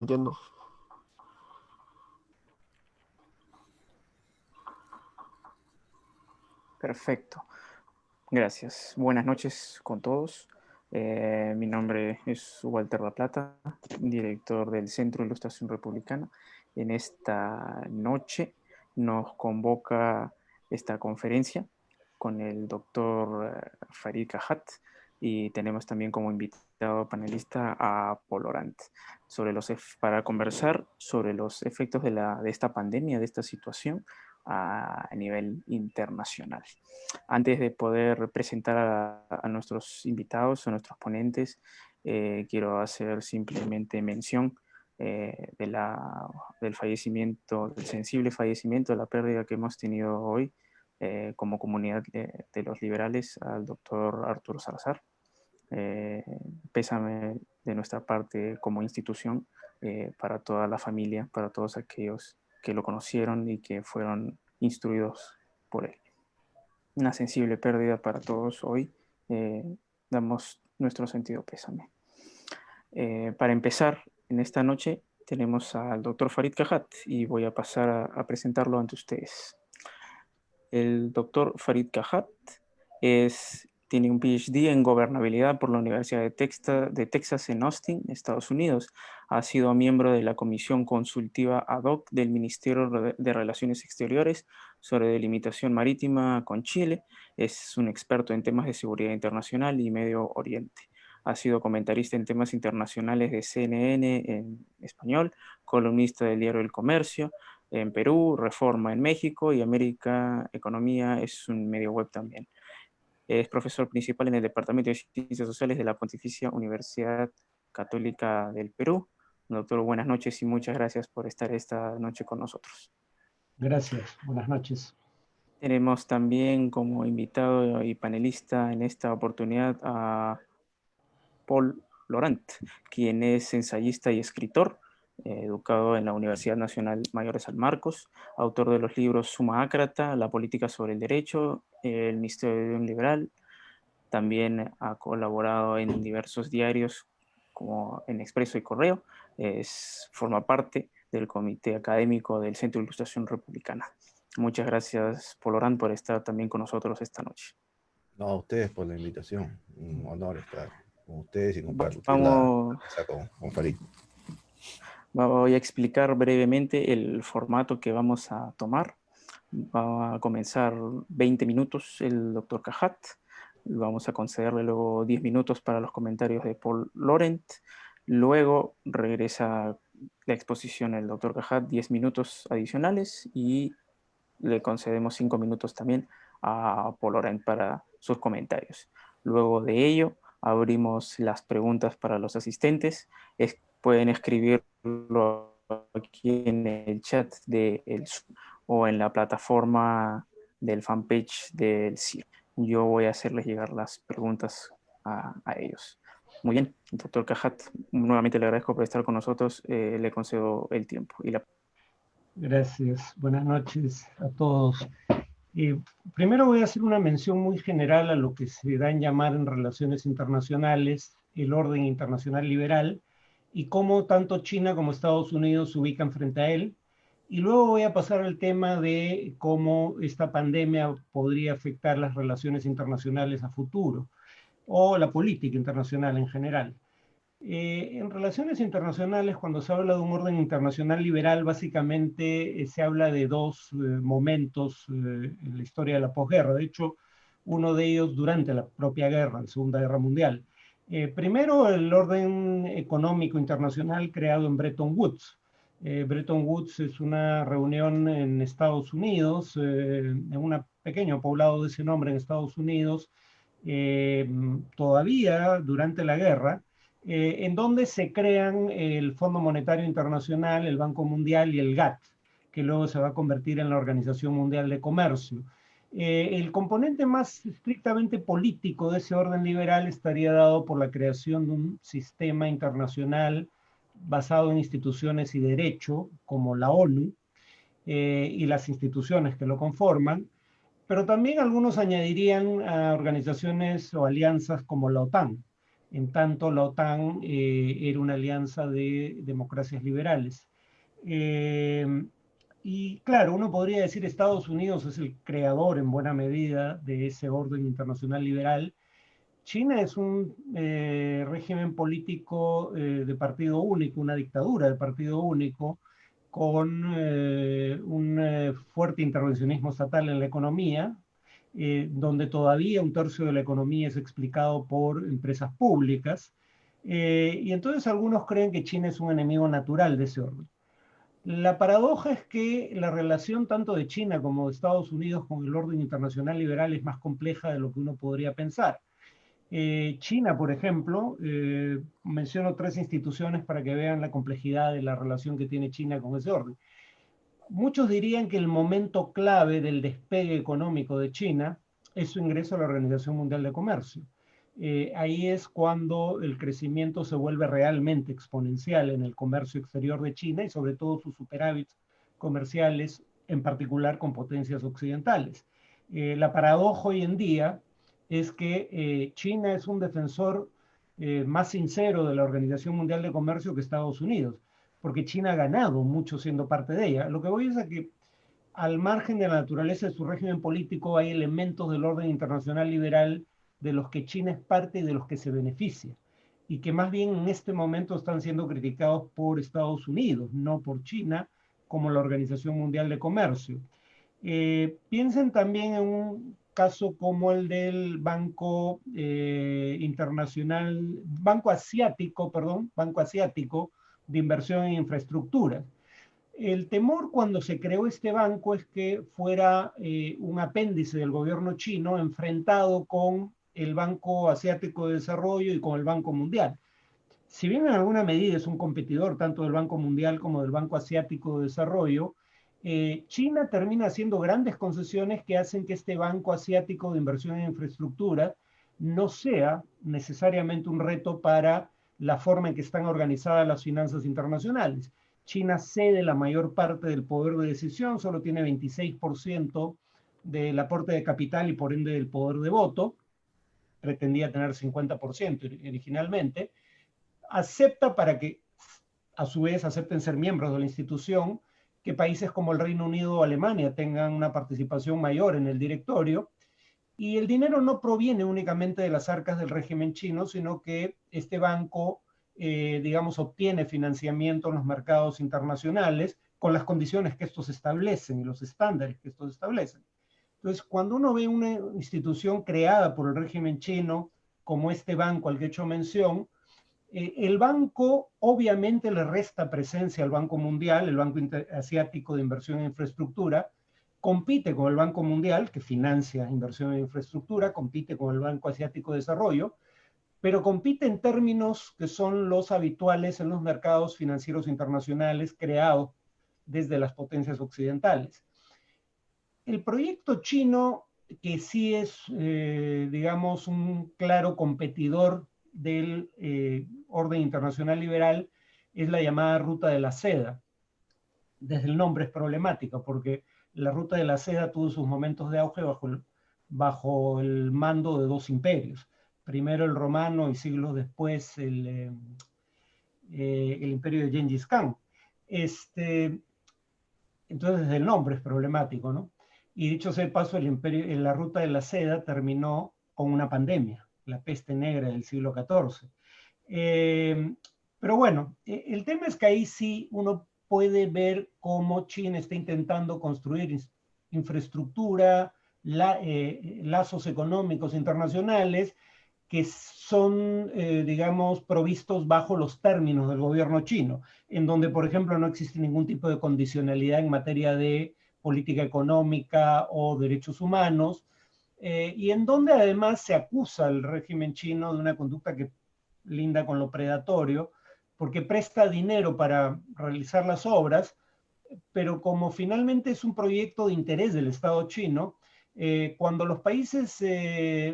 Entiendo. Perfecto, gracias. Buenas noches con todos. Mi nombre es Walter La Plata, director del Centro de Ilustración Republicana. En esta noche nos convoca esta conferencia con el doctor Farid Kahat y tenemos también como invitado panelista a Paul Orant para conversar sobre los efectos de esta pandemia, de esta situación a nivel internacional. Antes de poder presentar a nuestros invitados, a nuestros ponentes, quiero hacer simplemente mención del fallecimiento, del sensible fallecimiento, de la pérdida que hemos tenido hoy como comunidad de los liberales al doctor Arturo Salazar. Eh, Pésame de nuestra parte como institución para toda la familia, para todos aquellos que lo conocieron y que fueron instruidos por él. Una sensible pérdida para todos hoy. Damos nuestro sentido pésame. Para empezar, en esta noche tenemos al doctor Farid Kahat y voy a pasar a presentarlo ante ustedes. El doctor Farid Kahat tiene un PhD en gobernabilidad por la Universidad de Texas en Austin, Estados Unidos. Ha sido miembro de la Comisión Consultiva Ad hoc del Ministerio de Relaciones Exteriores sobre delimitación marítima con Chile. Es un experto en temas de seguridad internacional y Medio Oriente. Ha sido comentarista en temas internacionales de CNN en español, columnista del diario El Comercio, en Perú, Reforma en México y América Economía es un medio web también. Es profesor principal en el Departamento de Ciencias Sociales de la Pontificia Universidad Católica del Perú. Doctor, buenas noches y muchas gracias por estar esta noche con nosotros. Gracias, buenas noches. Tenemos también como invitado y panelista en esta oportunidad a Paul Laurent, quien es ensayista y escritor, educado en la Universidad Nacional Mayor de San Marcos, autor de los libros Suma Ácrata, La política sobre el derecho, El misterio de un liberal. También ha colaborado en diversos diarios como en Expreso y Correo. Forma parte del comité académico del Centro de Ilustración Republicana. Muchas gracias, Paul Laurent, por estar también con nosotros esta noche. No, a ustedes por la invitación. Un honor estar con ustedes y compartir la Vamos, mesa con Farid. Voy a explicar brevemente el formato que vamos a tomar. Va a comenzar 20 minutos el doctor Cajat. Vamos a concederle luego 10 minutos para los comentarios de Paul Laurent. Luego regresa la exposición del doctor Cajat, 10 minutos adicionales y le concedemos 5 minutos también a Paul Laurent para sus comentarios. Luego de ello, abrimos las preguntas para los asistentes. Pueden escribirlo aquí en el chat del Zoom o en la plataforma del fanpage del CIR. Yo voy a hacerles llegar las preguntas a ellos. Muy bien, doctor Cajat, nuevamente le agradezco por estar con nosotros. Le concedo el tiempo y la... Gracias, buenas noches a todos. Primero voy a hacer una mención muy general a lo que se da en llamar en relaciones internacionales el orden internacional liberal y cómo tanto China como Estados Unidos se ubican frente a él. Y luego voy a pasar al tema de cómo esta pandemia podría afectar las relaciones internacionales a futuro o la política internacional en general. En relaciones internacionales, cuando se habla de un orden internacional liberal, básicamente se habla de dos momentos en la historia de la posguerra. De hecho, uno de ellos durante la propia guerra, la Segunda Guerra Mundial. Primero, el orden económico internacional creado en Bretton Woods. Bretton Woods es una reunión en Estados Unidos, en un pequeño poblado de ese nombre en Estados Unidos, todavía durante la guerra, en donde se crean el Fondo Monetario Internacional, el Banco Mundial y el GATT, que luego se va a convertir en la Organización Mundial de Comercio. El componente más estrictamente político de ese orden liberal estaría dado por la creación de un sistema internacional basado en instituciones y derecho, como la ONU, y las instituciones que lo conforman, pero también algunos añadirían a organizaciones o alianzas como la OTAN, en tanto la OTAN era una alianza de democracias liberales. Y claro, uno podría decir Estados Unidos es el creador en buena medida de ese orden internacional liberal. China es un régimen político de partido único, una dictadura de partido único, con un fuerte intervencionismo estatal en la economía, donde todavía un tercio de la economía es explicado por empresas públicas. Y entonces algunos creen que China es un enemigo natural de ese orden. La paradoja es que la relación tanto de China como de Estados Unidos con el orden internacional liberal es más compleja de lo que uno podría pensar. China, por ejemplo, menciono 3 instituciones para que vean la complejidad de la relación que tiene China con ese orden. Muchos dirían que el momento clave del despegue económico de China es su ingreso a la Organización Mundial de Comercio. Ahí es cuando el crecimiento se vuelve realmente exponencial en el comercio exterior de China y sobre todo sus superávits comerciales, en particular con potencias occidentales. La paradoja hoy en día es que China es un defensor más sincero de la Organización Mundial de Comercio que Estados Unidos, porque China ha ganado mucho siendo parte de ella. Lo que voy es a que al margen de la naturaleza de su régimen político hay elementos del orden internacional liberal de los que China es parte y de los que se beneficia, y que más bien en este momento están siendo criticados por Estados Unidos, no por China, como la Organización Mundial de Comercio. Piensen también en un caso como el del Banco Internacional, Banco Asiático de Inversión en Infraestructura. El temor cuando se creó este banco es que fuera un apéndice del gobierno chino enfrentado con el Banco Asiático de Desarrollo y con el Banco Mundial. Si bien en alguna medida es un competidor tanto del Banco Mundial como del Banco Asiático de Desarrollo, China termina haciendo grandes concesiones que hacen que este Banco Asiático de Inversión en Infraestructura no sea necesariamente un reto para la forma en que están organizadas las finanzas internacionales. China cede la mayor parte del poder de decisión, solo tiene 26% del aporte de capital y por ende del poder de voto, pretendía tener 50% originalmente, acepta para que a su vez acepten ser miembros de la institución, que países como el Reino Unido o Alemania tengan una participación mayor en el directorio, y el dinero no proviene únicamente de las arcas del régimen chino, sino que este banco, digamos, obtiene financiamiento en los mercados internacionales con las condiciones que estos establecen y los estándares que estos establecen. Entonces, cuando uno ve una institución creada por el régimen chino, como este banco al que he hecho mención, el banco obviamente le resta presencia al Banco Mundial, el Banco Asiático de Inversión en Infraestructura, compite con el Banco Mundial, que financia inversión en infraestructura, compite con el Banco Asiático de Desarrollo, pero compite en términos que son los habituales en los mercados financieros internacionales creados desde las potencias occidentales. El proyecto chino, que sí es, digamos, un claro competidor del orden internacional liberal, es la llamada Ruta de la Seda. Desde el nombre es problemática, porque la Ruta de la Seda tuvo sus momentos de auge bajo el mando de 2 imperios. Primero el romano y siglos después el imperio de Gengis Khan. Entonces desde el nombre es problemático, ¿no? Y dicho sea de paso, la Ruta de la Seda terminó con una pandemia, la peste negra del siglo XIV. Pero bueno, el tema es que ahí sí uno puede ver cómo China está intentando construir infraestructura, lazos económicos internacionales que son, digamos, provistos bajo los términos del gobierno chino, en donde, por ejemplo, no existe ningún tipo de condicionalidad en materia de política económica o derechos humanos, y en donde además se acusa al régimen chino de una conducta que linda con lo predatorio, porque presta dinero para realizar las obras, pero como finalmente es un proyecto de interés del Estado chino, cuando los países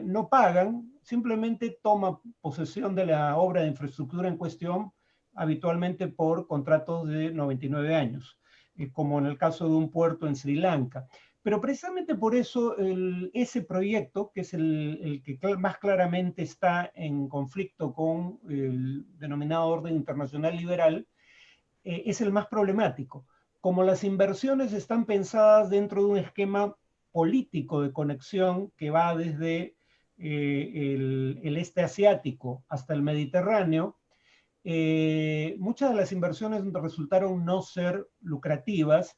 no pagan, simplemente toma posesión de la obra de infraestructura en cuestión, habitualmente por contratos de 99 años, como en el caso de un puerto en Sri Lanka. Pero precisamente por eso ese proyecto, que es el que más claramente está en conflicto con el denominado orden internacional liberal, es el más problemático. Como las inversiones están pensadas dentro de un esquema político de conexión que va desde el este asiático hasta el Mediterráneo, muchas de las inversiones resultaron no ser lucrativas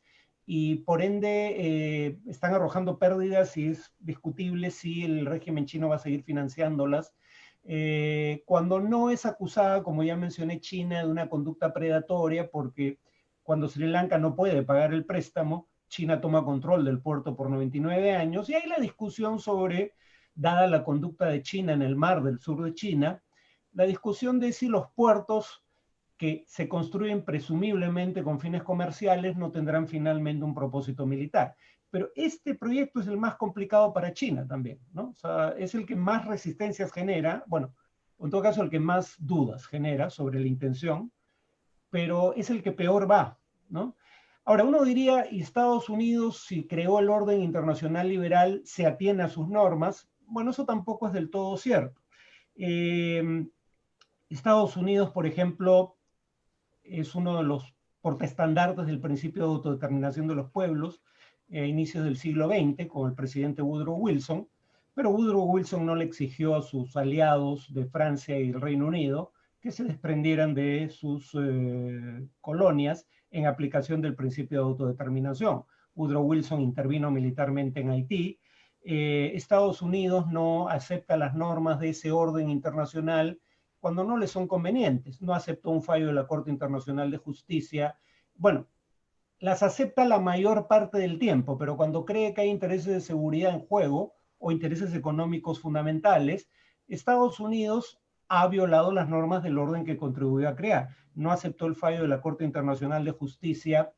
y por ende están arrojando pérdidas y es discutible si el régimen chino va a seguir financiándolas. Cuando no es acusada, como ya mencioné, China de una conducta predatoria, porque cuando Sri Lanka no puede pagar el préstamo, China toma control del puerto por 99 años, y hay la discusión sobre, dada la conducta de China en el mar del sur de China, la discusión de si los puertos que se construyen presumiblemente con fines comerciales no tendrán finalmente un propósito militar. Pero este proyecto es el más complicado para China también, ¿no? O sea, es el que más resistencias genera, bueno, en todo caso el que más dudas genera sobre la intención, pero es el que peor va, ¿no? Ahora, uno diría, y Estados Unidos, si creó el orden internacional liberal, se atiene a sus normas. Bueno, eso tampoco es del todo cierto. Estados Unidos, por ejemplo, es uno de los portaestandartes del principio de autodeterminación de los pueblos a inicios del siglo XX con el presidente Woodrow Wilson, pero Woodrow Wilson no le exigió a sus aliados de Francia y el Reino Unido que se desprendieran de sus colonias en aplicación del principio de autodeterminación. Woodrow Wilson intervino militarmente en Haití. Estados Unidos no acepta las normas de ese orden internacional cuando no le son convenientes. No aceptó un fallo de la Corte Internacional de Justicia. Bueno, las acepta la mayor parte del tiempo, pero cuando cree que hay intereses de seguridad en juego o intereses económicos fundamentales, Estados Unidos ha violado las normas del orden que contribuyó a crear. No aceptó el fallo de la Corte Internacional de Justicia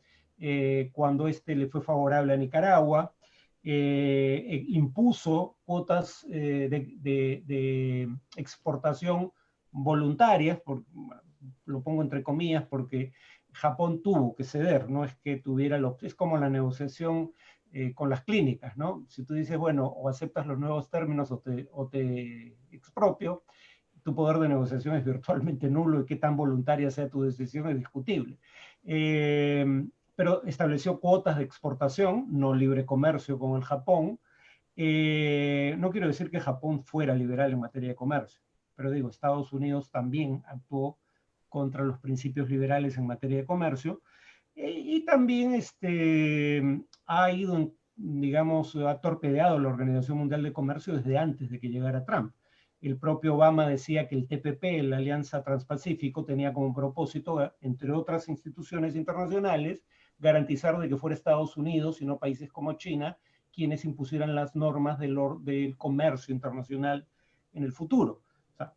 cuando este le fue favorable a Nicaragua. Impuso cuotas de exportación voluntarias, lo pongo entre comillas, porque Japón tuvo que ceder, no es que tuviera es como la negociación con las clínicas, ¿no? Si tú dices, bueno, o aceptas los nuevos términos o te expropio, tu poder de negociación es virtualmente nulo y qué tan voluntaria sea tu decisión es discutible. Pero estableció cuotas de exportación, no libre comercio con el Japón. No quiero decir que Japón fuera liberal en materia de comercio, pero digo, Estados Unidos también actuó contra los principios liberales en materia de comercio, y también ha ido, digamos, ha torpedeado la Organización Mundial de Comercio desde antes de que llegara Trump. El propio Obama decía que el TPP, la Alianza Transpacífico, tenía como propósito, entre otras instituciones internacionales, garantizar de que fuera Estados Unidos y no países como China quienes impusieran las normas del comercio internacional en el futuro, o sea,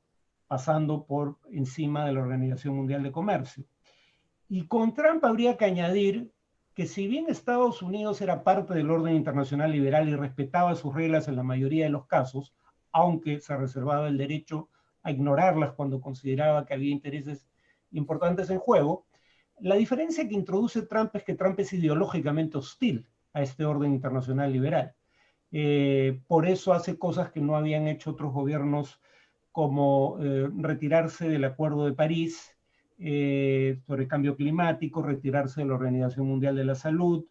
pasando por encima de la Organización Mundial de Comercio. Y con Trump habría que añadir que si bien Estados Unidos era parte del orden internacional liberal y respetaba sus reglas en la mayoría de los casos, aunque se reservaba el derecho a ignorarlas cuando consideraba que había intereses importantes en juego, la diferencia que introduce Trump es que Trump es ideológicamente hostil a este orden internacional liberal. Por eso hace cosas que no habían hecho otros gobiernos, como retirarse del Acuerdo de París sobre el cambio climático, retirarse de la Organización Mundial de la Salud,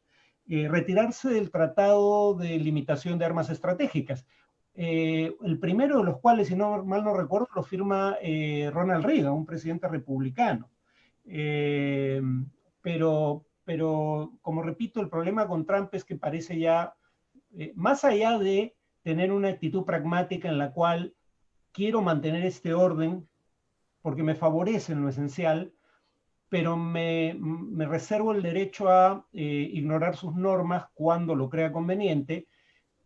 retirarse del Tratado de Limitación de Armas Estratégicas. El primero de los cuales, si no mal no recuerdo, lo firma Ronald Reagan, un presidente republicano. Pero como repito, el problema con Trump es que parece ya, más allá de tener una actitud pragmática en la cual quiero mantener este orden porque me favorece en lo esencial, pero me reservo el derecho a ignorar sus normas cuando lo crea conveniente.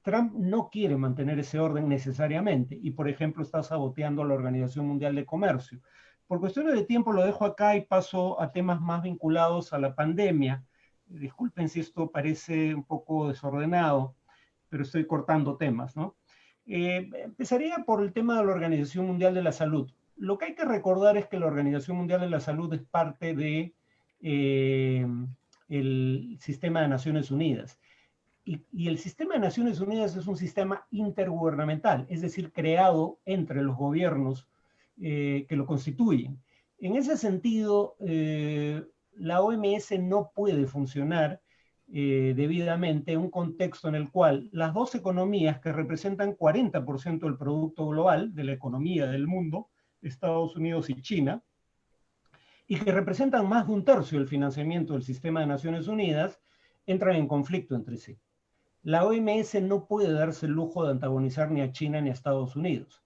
Trump no quiere mantener ese orden necesariamente y, por ejemplo, está saboteando a la Organización Mundial de Comercio. Por cuestiones de tiempo lo dejo acá y paso a temas más vinculados a la pandemia. Disculpen si esto parece un poco desordenado, pero estoy cortando temas, ¿no? Empezaría por el tema de la Organización Mundial de la Salud. Lo que hay que recordar es que la Organización Mundial de la Salud es parte de el sistema de Naciones Unidas. y el sistema de Naciones Unidas es un sistema intergubernamental, es decir, creado entre los gobiernos que lo constituyen. En ese sentido, la OMS no puede funcionar debidamente en un contexto en el cual las dos economías que representan 40% del producto global, de la economía del mundo, Estados Unidos y China, y que representan más de un tercio del financiamiento del sistema de Naciones Unidas, entran en conflicto entre sí. La OMS no puede darse el lujo de antagonizar ni a China ni a Estados Unidos.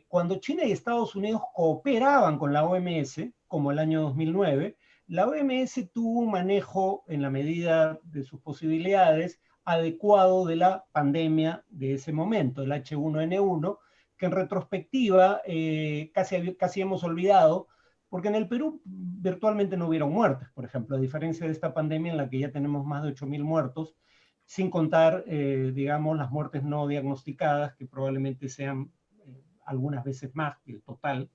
Cuando China y Estados Unidos cooperaban con la OMS, como el año 2009, la OMS tuvo un manejo, en la medida de sus posibilidades, adecuado de la pandemia de ese momento, el H1N1, que en retrospectiva casi hemos olvidado, porque en el Perú virtualmente no hubieron muertes, por ejemplo, a diferencia de esta pandemia en la que ya tenemos más de 8.000 muertos, sin contar, digamos, las muertes no diagnosticadas, que probablemente sean algunas veces más que el total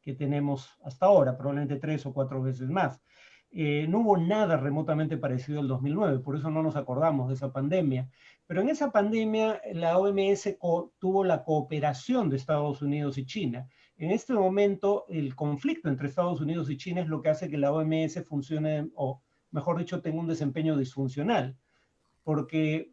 que tenemos hasta ahora, probablemente 3 o 4 veces más. No hubo nada remotamente parecido al 2009, por eso no nos acordamos de esa pandemia. Pero en esa pandemia la OMS tuvo la cooperación de Estados Unidos y China. En este momento el conflicto entre Estados Unidos y China es lo que hace que la OMS funcione, o mejor dicho, tenga un desempeño disfuncional, porque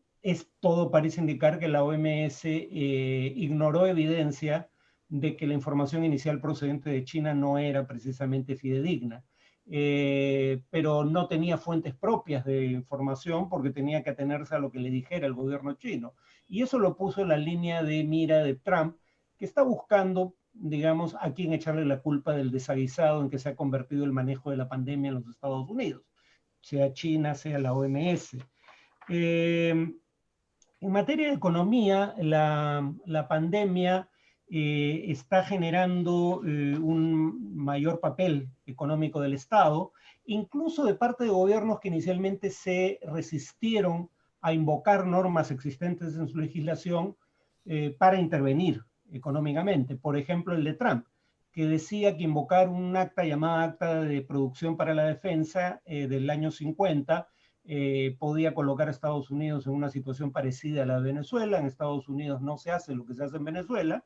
todo parece indicar que la OMS ignoró evidencia de que la información inicial procedente de China no era precisamente fidedigna. Pero no tenía fuentes propias de información porque tenía que atenerse a lo que le dijera el gobierno chino. Y eso lo puso en la línea de mira de Trump, que está buscando, digamos, a quién echarle la culpa del desaguisado en que se ha convertido el manejo de la pandemia en los Estados Unidos, sea China, sea la OMS. En materia de economía, la pandemia está generando un mayor papel económico del Estado, incluso de parte de gobiernos que inicialmente se resistieron a invocar normas existentes en su legislación para intervenir económicamente. Por ejemplo, el de Trump, que decía que invocar un acta llamada Acta de Producción para la Defensa del año 50 podía colocar a Estados Unidos en una situación parecida a la de Venezuela. En Estados Unidos no se hace lo que se hace en Venezuela,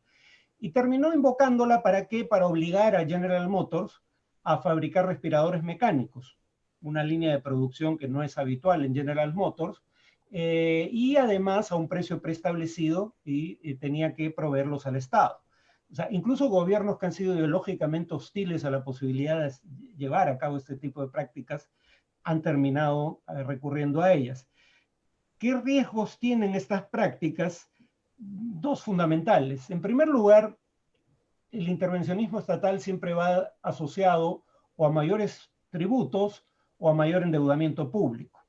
y terminó invocándola ¿para qué? Para obligar a General Motors a fabricar respiradores mecánicos, una línea de producción que no es habitual en General Motors, y además a un precio preestablecido y tenía que proveerlos al Estado. O sea, incluso gobiernos que han sido ideológicamente hostiles a la posibilidad de llevar a cabo este tipo de prácticas han terminado recurriendo a ellas. ¿Qué riesgos tienen estas prácticas? Dos fundamentales. En primer lugar, el intervencionismo estatal siempre va asociado o a mayores tributos o a mayor endeudamiento público.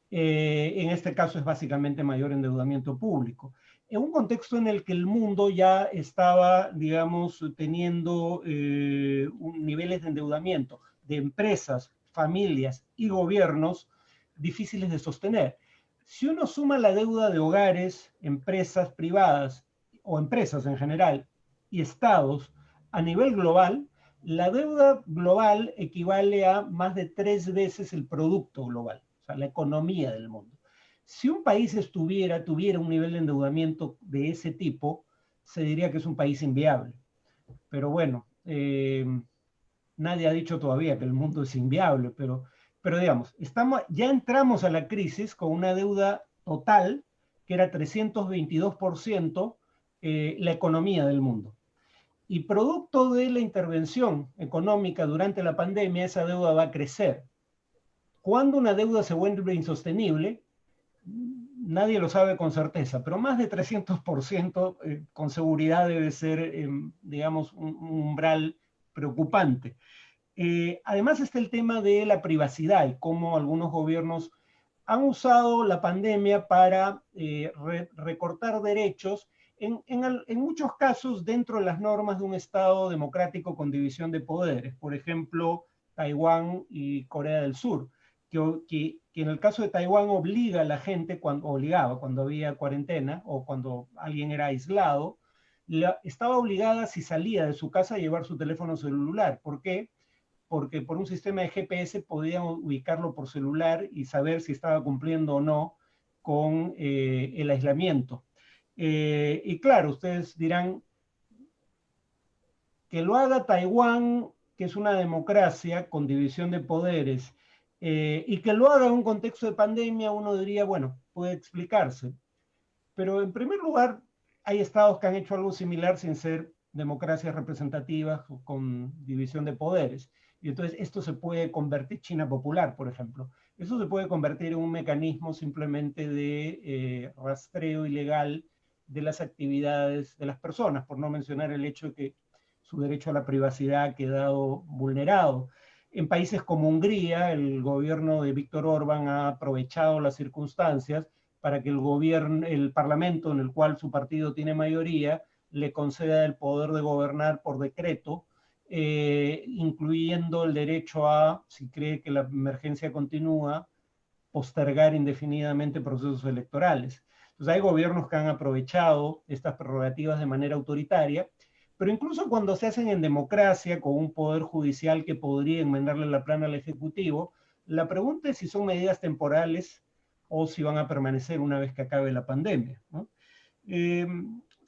En este caso es básicamente mayor endeudamiento público. En un contexto en el que el mundo ya estaba, digamos, teniendo niveles de endeudamiento de empresas, familias y gobiernos difíciles de sostener. Si uno suma la deuda de hogares, empresas privadas o empresas en general y estados a nivel global, la deuda global equivale a más de 3 veces el producto global, o sea, la economía del mundo. Si un país tuviera un nivel de endeudamiento de ese tipo, se diría que es un país inviable. Pero bueno, nadie ha dicho todavía que el mundo es inviable, pero digamos, ya entramos a la crisis con una deuda total que era 322% la economía del mundo. Y producto de la intervención económica durante la pandemia, esa deuda va a crecer. Cuando una deuda se vuelve insostenible, nadie lo sabe con certeza, pero más de 300% con seguridad debe ser, digamos, un umbral preocupante. Además está el tema de la privacidad y cómo algunos gobiernos han usado la pandemia para recortar derechos, en muchos casos dentro de las normas de un Estado democrático con división de poderes, por ejemplo, Taiwán y Corea del Sur, que en el caso de Taiwán obliga a la gente, obligaba cuando había cuarentena o cuando alguien era aislado, estaba obligada si salía de su casa a llevar su teléfono celular. ¿Por qué? Porque por un sistema de GPS podían ubicarlo por celular y saber si estaba cumpliendo o no con el aislamiento. Y claro, ustedes dirán que lo haga Taiwán, que es una democracia con división de poderes, y que lo haga en un contexto de pandemia, uno diría, bueno, puede explicarse. Pero en primer lugar, hay estados que han hecho algo similar sin ser democracias representativas o con división de poderes. Y entonces esto se puede convertir, China popular, por ejemplo, eso se puede convertir en un mecanismo simplemente de rastreo ilegal de las actividades de las personas, por no mencionar el hecho de que su derecho a la privacidad ha quedado vulnerado. En países como Hungría, el gobierno de Víctor Orbán ha aprovechado las circunstancias para que el parlamento en el cual su partido tiene mayoría le conceda el poder de gobernar por decreto, incluyendo el derecho a, si cree que la emergencia continúa, postergar indefinidamente procesos electorales. Entonces hay gobiernos que han aprovechado estas prerrogativas de manera autoritaria, pero incluso cuando se hacen en democracia, con un poder judicial que podría enmendarle la plana al Ejecutivo, la pregunta es si son medidas temporales o si van a permanecer una vez que acabe la pandemia, ¿no?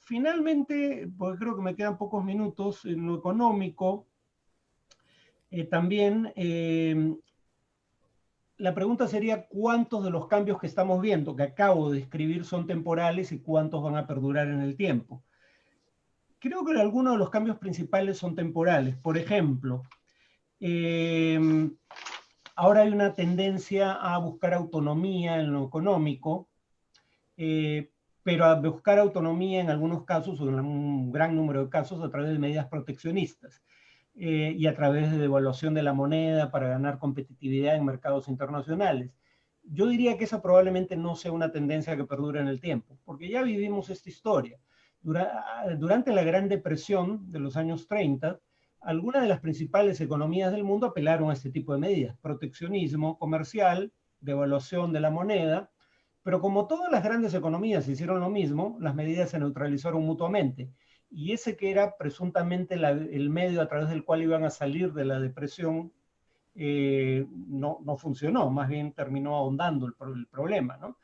Finalmente, porque creo que me quedan pocos minutos, en lo económico, también la pregunta sería cuántos de los cambios que estamos viendo, que acabo de describir, son temporales y cuántos van a perdurar en el tiempo. Creo que algunos de los cambios principales son temporales. Por ejemplo, ahora hay una tendencia a buscar autonomía en lo económico, pero a buscar autonomía en algunos casos, o en un gran número de casos, a través de medidas proteccionistas y a través de devaluación de la moneda para ganar competitividad en mercados internacionales. Yo diría que esa probablemente no sea una tendencia que perdure en el tiempo, porque ya vivimos esta historia. Durante la Gran Depresión de los años 30, algunas de las principales economías del mundo apelaron a este tipo de medidas: proteccionismo comercial, devaluación de la moneda, pero como todas las grandes economías hicieron lo mismo, las medidas se neutralizaron mutuamente. Y ese que era presuntamente el medio a través del cual iban a salir de la depresión no funcionó, más bien terminó ahondando el problema, ¿no?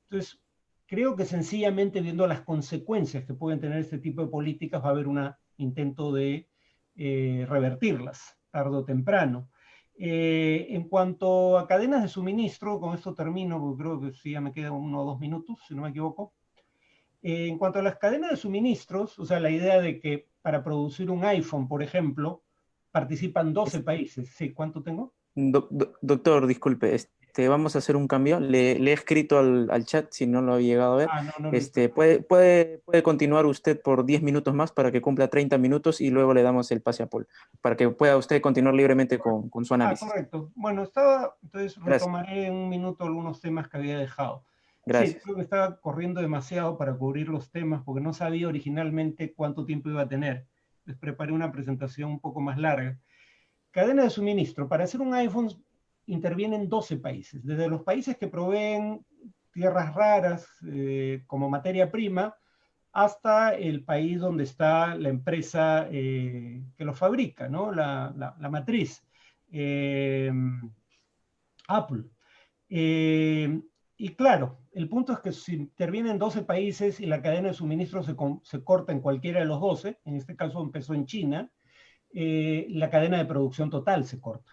Entonces, creo que sencillamente viendo las consecuencias que pueden tener este tipo de políticas va a haber un intento de revertirlas, tarde o temprano. En cuanto a cadenas de suministro, con esto termino, porque creo que sí, ya me quedan 1 o 2 minutos, si no me equivoco. En cuanto a las cadenas de suministros, o sea, la idea de que para producir un iPhone, por ejemplo, participan 12 países. Sí, ¿cuánto tengo? Doctor, disculpe, vamos a hacer un cambio. Le he escrito al chat, si no lo ha llegado a ver. No, puede continuar usted por 10 minutos más para que cumpla 30 minutos y luego le damos el pase a Paul, para que pueda usted continuar libremente con su análisis. Correcto. Bueno, entonces retomaré en un minuto algunos temas que había dejado. Gracias. Sí, creo que estaba corriendo demasiado para cubrir los temas porque no sabía originalmente cuánto tiempo iba a tener. Les preparé una presentación un poco más larga. Cadena de suministro. Para hacer un iPhone intervienen 12 países. Desde los países que proveen tierras raras como materia prima, hasta el país donde está la empresa que lo fabrica, ¿no? La matriz. Apple. Y claro, el punto es que si intervienen 12 países y la cadena de suministro se corta en cualquiera de los 12, en este caso empezó en China, la cadena de producción total se corta.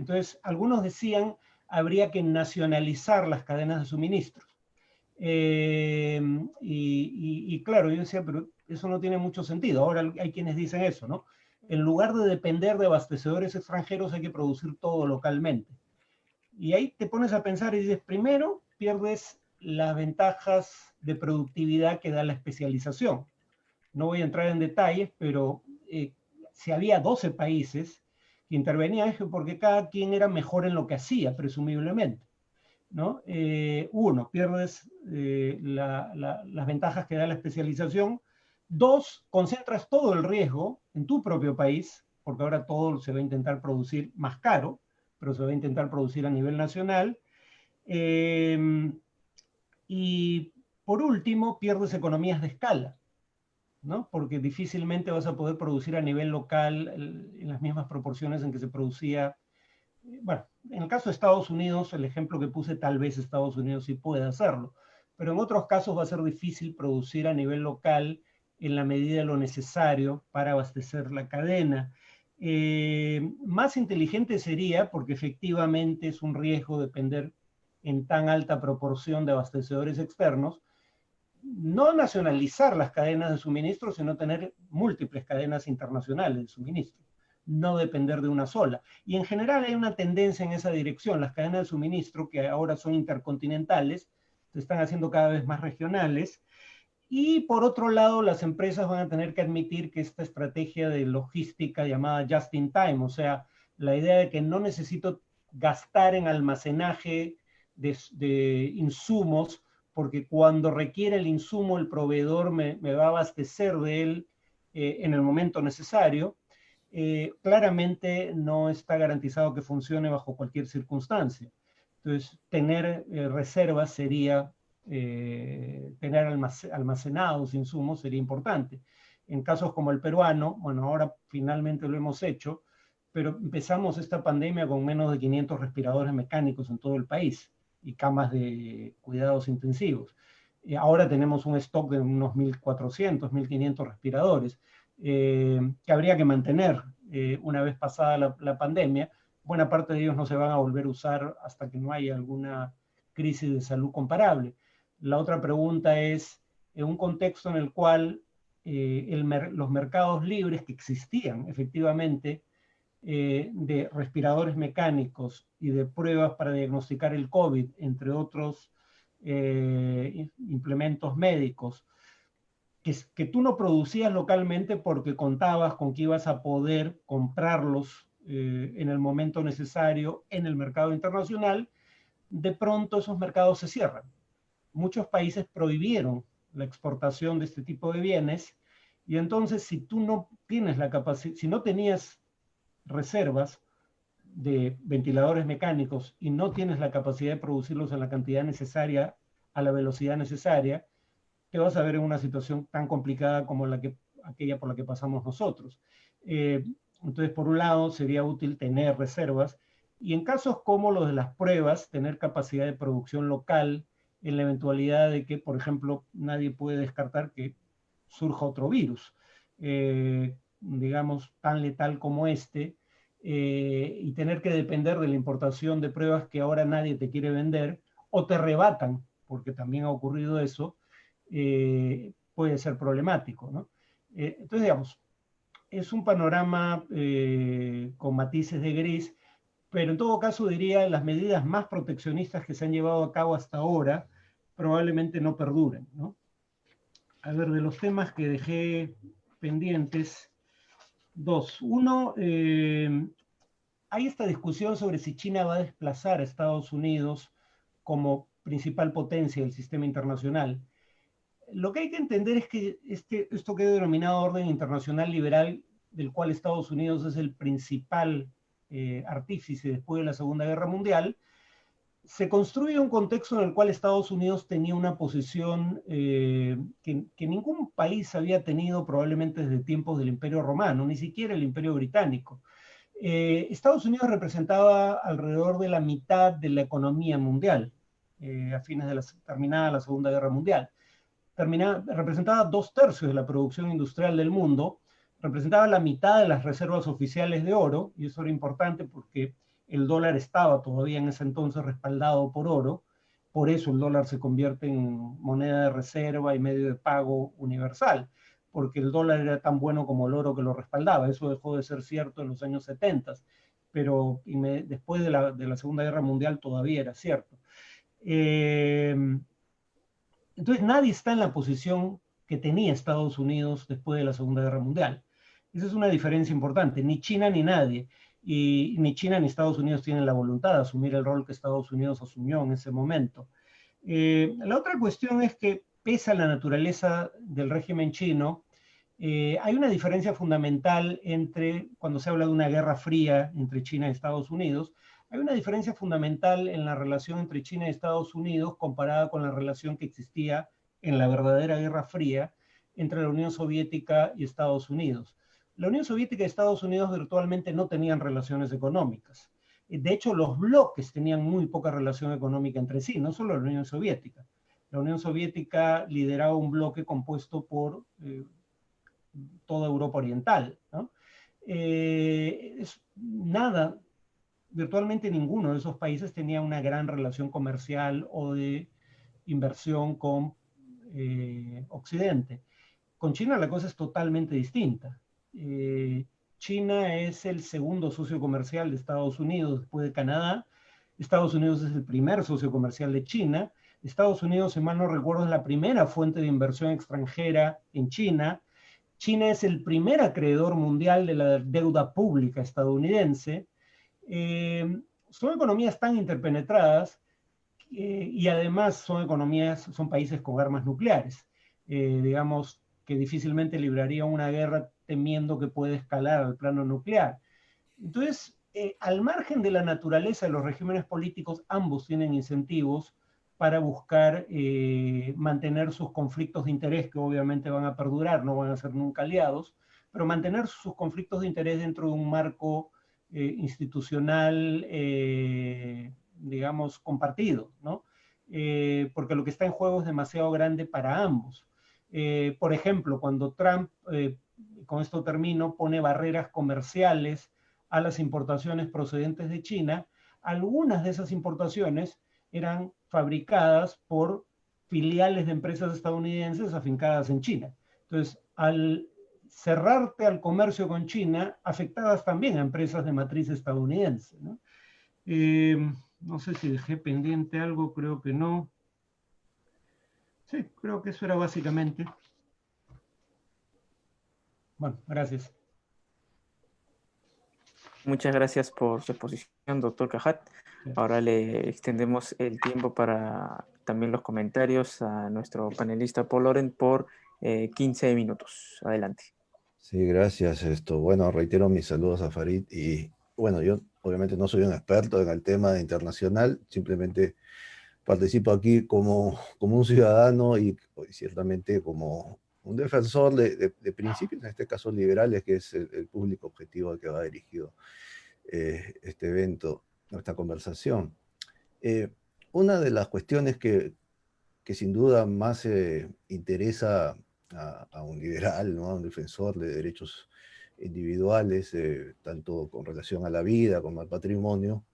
Entonces, algunos decían habría que nacionalizar las cadenas de suministros. Y claro, yo decía, pero eso no tiene mucho sentido. Ahora hay quienes dicen eso, ¿no? En lugar de depender de abastecedores extranjeros, hay que producir todo localmente. Y ahí te pones a pensar y dices, primero, pierdes las ventajas de productividad que da la especialización. No voy a entrar en detalles, pero si había 12 países que intervenían, es porque cada quien era mejor en lo que hacía, presumiblemente, ¿no? Uno, pierdes las ventajas que da la especialización. Dos, concentras todo el riesgo en tu propio país, porque ahora todo se va a intentar producir más caro, pero se va a intentar producir a nivel nacional. Y por último, pierdes economías de escala, ¿no? Porque difícilmente vas a poder producir a nivel local en las mismas proporciones en que se producía Bueno, en el caso de Estados Unidos, el ejemplo que puse, tal vez Estados Unidos sí puede hacerlo, pero en otros casos va a ser difícil producir a nivel local en la medida de lo necesario para abastecer la cadena. Más inteligente sería, porque efectivamente es un riesgo depender en tan alta proporción de abastecedores externos, no nacionalizar las cadenas de suministro, sino tener múltiples cadenas internacionales de suministro, no depender de una sola. Y en general hay una tendencia en esa dirección. Las cadenas de suministro, que ahora son intercontinentales, se están haciendo cada vez más regionales. Y por otro lado, las empresas van a tener que admitir que esta estrategia de logística llamada just in time, o sea, la idea de que no necesito gastar en almacenaje de insumos, porque cuando requiere el insumo, el proveedor me va a abastecer de él en el momento necesario, claramente no está garantizado que funcione bajo cualquier circunstancia. Entonces, tener reservas sería, tener almacenados insumos sería importante. En casos como el peruano, bueno, ahora finalmente lo hemos hecho, pero empezamos esta pandemia con menos de 500 respiradores mecánicos en todo el país y camas de cuidados intensivos. Ahora tenemos un stock de unos 1.400, 1.500 respiradores que habría que mantener una vez pasada la pandemia. Buena parte de ellos no se van a volver a usar hasta que no haya alguna crisis de salud comparable. La otra pregunta es, en un contexto en el cual los mercados libres que existían efectivamente de respiradores mecánicos y de pruebas para diagnosticar el COVID, entre otros implementos médicos, que tú no producías localmente porque contabas con que ibas a poder comprarlos en el momento necesario en el mercado internacional, de pronto esos mercados se cierran. Muchos países prohibieron la exportación de este tipo de bienes y entonces si tú no tienes la capacidad, si no tenías reservas de ventiladores mecánicos y no tienes la capacidad de producirlos en la cantidad necesaria, a la velocidad necesaria, te vas a ver en una situación tan complicada como aquella por la que pasamos nosotros. Entonces, por un lado, sería útil tener reservas y en casos como los de las pruebas, tener capacidad de producción local en la eventualidad de que, por ejemplo, nadie puede descartar que surja otro virus, digamos, tan letal como este, y tener que depender de la importación de pruebas que ahora nadie te quiere vender o te rebatan, porque también ha ocurrido eso, puede ser problemático, ¿no? Entonces, digamos, es un panorama con matices de gris, pero en todo caso diría las medidas más proteccionistas que se han llevado a cabo hasta ahora probablemente no perduren, ¿no? A ver, de los temas que dejé pendientes, dos. Uno, hay esta discusión sobre si China va a desplazar a Estados Unidos como principal potencia del sistema internacional. Lo que hay que entender es que esto que he denominado orden internacional liberal, del cual Estados Unidos es el principal artífice después de la Segunda Guerra Mundial, se construye en un contexto en el cual Estados Unidos tenía una posición que ningún país había tenido probablemente desde tiempos del Imperio Romano, ni siquiera el Imperio Británico. Estados Unidos representaba alrededor de la mitad de la economía mundial, a fines de terminada la Segunda Guerra Mundial. Representaba 2/3 de la producción industrial del mundo, representaba la mitad de las reservas oficiales de oro, y eso era importante porque el dólar estaba todavía en ese entonces respaldado por oro, por eso el dólar se convierte en moneda de reserva y medio de pago universal, porque el dólar era tan bueno como el oro que lo respaldaba. Eso dejó de ser cierto en los años 70, pero después de la Segunda Guerra Mundial todavía era cierto. Entonces nadie está en la posición que tenía Estados Unidos después de la Segunda Guerra Mundial. Esa es una diferencia importante, ni China ni nadie. Y ni China ni Estados Unidos tienen la voluntad de asumir el rol que Estados Unidos asumió en ese momento. La otra cuestión es que, pese a la naturaleza del régimen chino, hay una diferencia fundamental cuando se habla de una guerra fría entre China y Estados Unidos, hay una diferencia fundamental en la relación entre China y Estados Unidos comparada con la relación que existía en la verdadera Guerra Fría entre la Unión Soviética y Estados Unidos. La Unión Soviética y Estados Unidos virtualmente no tenían relaciones económicas. De hecho, los bloques tenían muy poca relación económica entre sí, no solo la Unión Soviética. La Unión Soviética lideraba un bloque compuesto por toda Europa Oriental, ¿no? Nada, virtualmente ninguno de esos países tenía una gran relación comercial o de inversión con Occidente. Con China la cosa es totalmente distinta. China es el segundo socio comercial de Estados Unidos después de Canadá. Estados Unidos es el primer socio comercial de China. Estados Unidos, si mal no recuerdo, es la primera fuente de inversión extranjera en China. China es el primer acreedor mundial de la deuda pública estadounidense. Son economías tan interpenetradas y además son países con armas nucleares. Digamos que difícilmente libraría una guerra temiendo que puede escalar al plano nuclear. Entonces, al margen de la naturaleza de los regímenes políticos, ambos tienen incentivos para buscar mantener sus conflictos de interés, que obviamente van a perdurar, no van a ser nunca aliados, pero mantener sus conflictos de interés dentro de un marco institucional, digamos, compartido, ¿no? Porque lo que está en juego es demasiado grande para ambos. Por ejemplo, cuando Trump, con esto termino, pone barreras comerciales a las importaciones procedentes de China, algunas de esas importaciones eran fabricadas por filiales de empresas estadounidenses afincadas en China. Entonces, al cerrarte al comercio con China, afectabas también a empresas de matriz estadounidense, ¿no? No sé si dejé pendiente algo, creo que no. Sí, creo que eso era básicamente. Bueno, gracias. Muchas gracias por su exposición, doctor Cajat. Ahora le extendemos el tiempo para también los comentarios a nuestro panelista Paul Loren por 15 minutos. Adelante. Sí, gracias. Bueno, reitero mis saludos a Farid y bueno, yo obviamente no soy un experto en el tema internacional, simplemente participo aquí como un ciudadano y ciertamente como un defensor de principios, en este caso liberales, que es el público objetivo al que va dirigido este evento, esta conversación. Una de las cuestiones que sin duda más interesa a un liberal, ¿no? A un defensor de derechos individuales, tanto con relación a la vida como al patrimonio,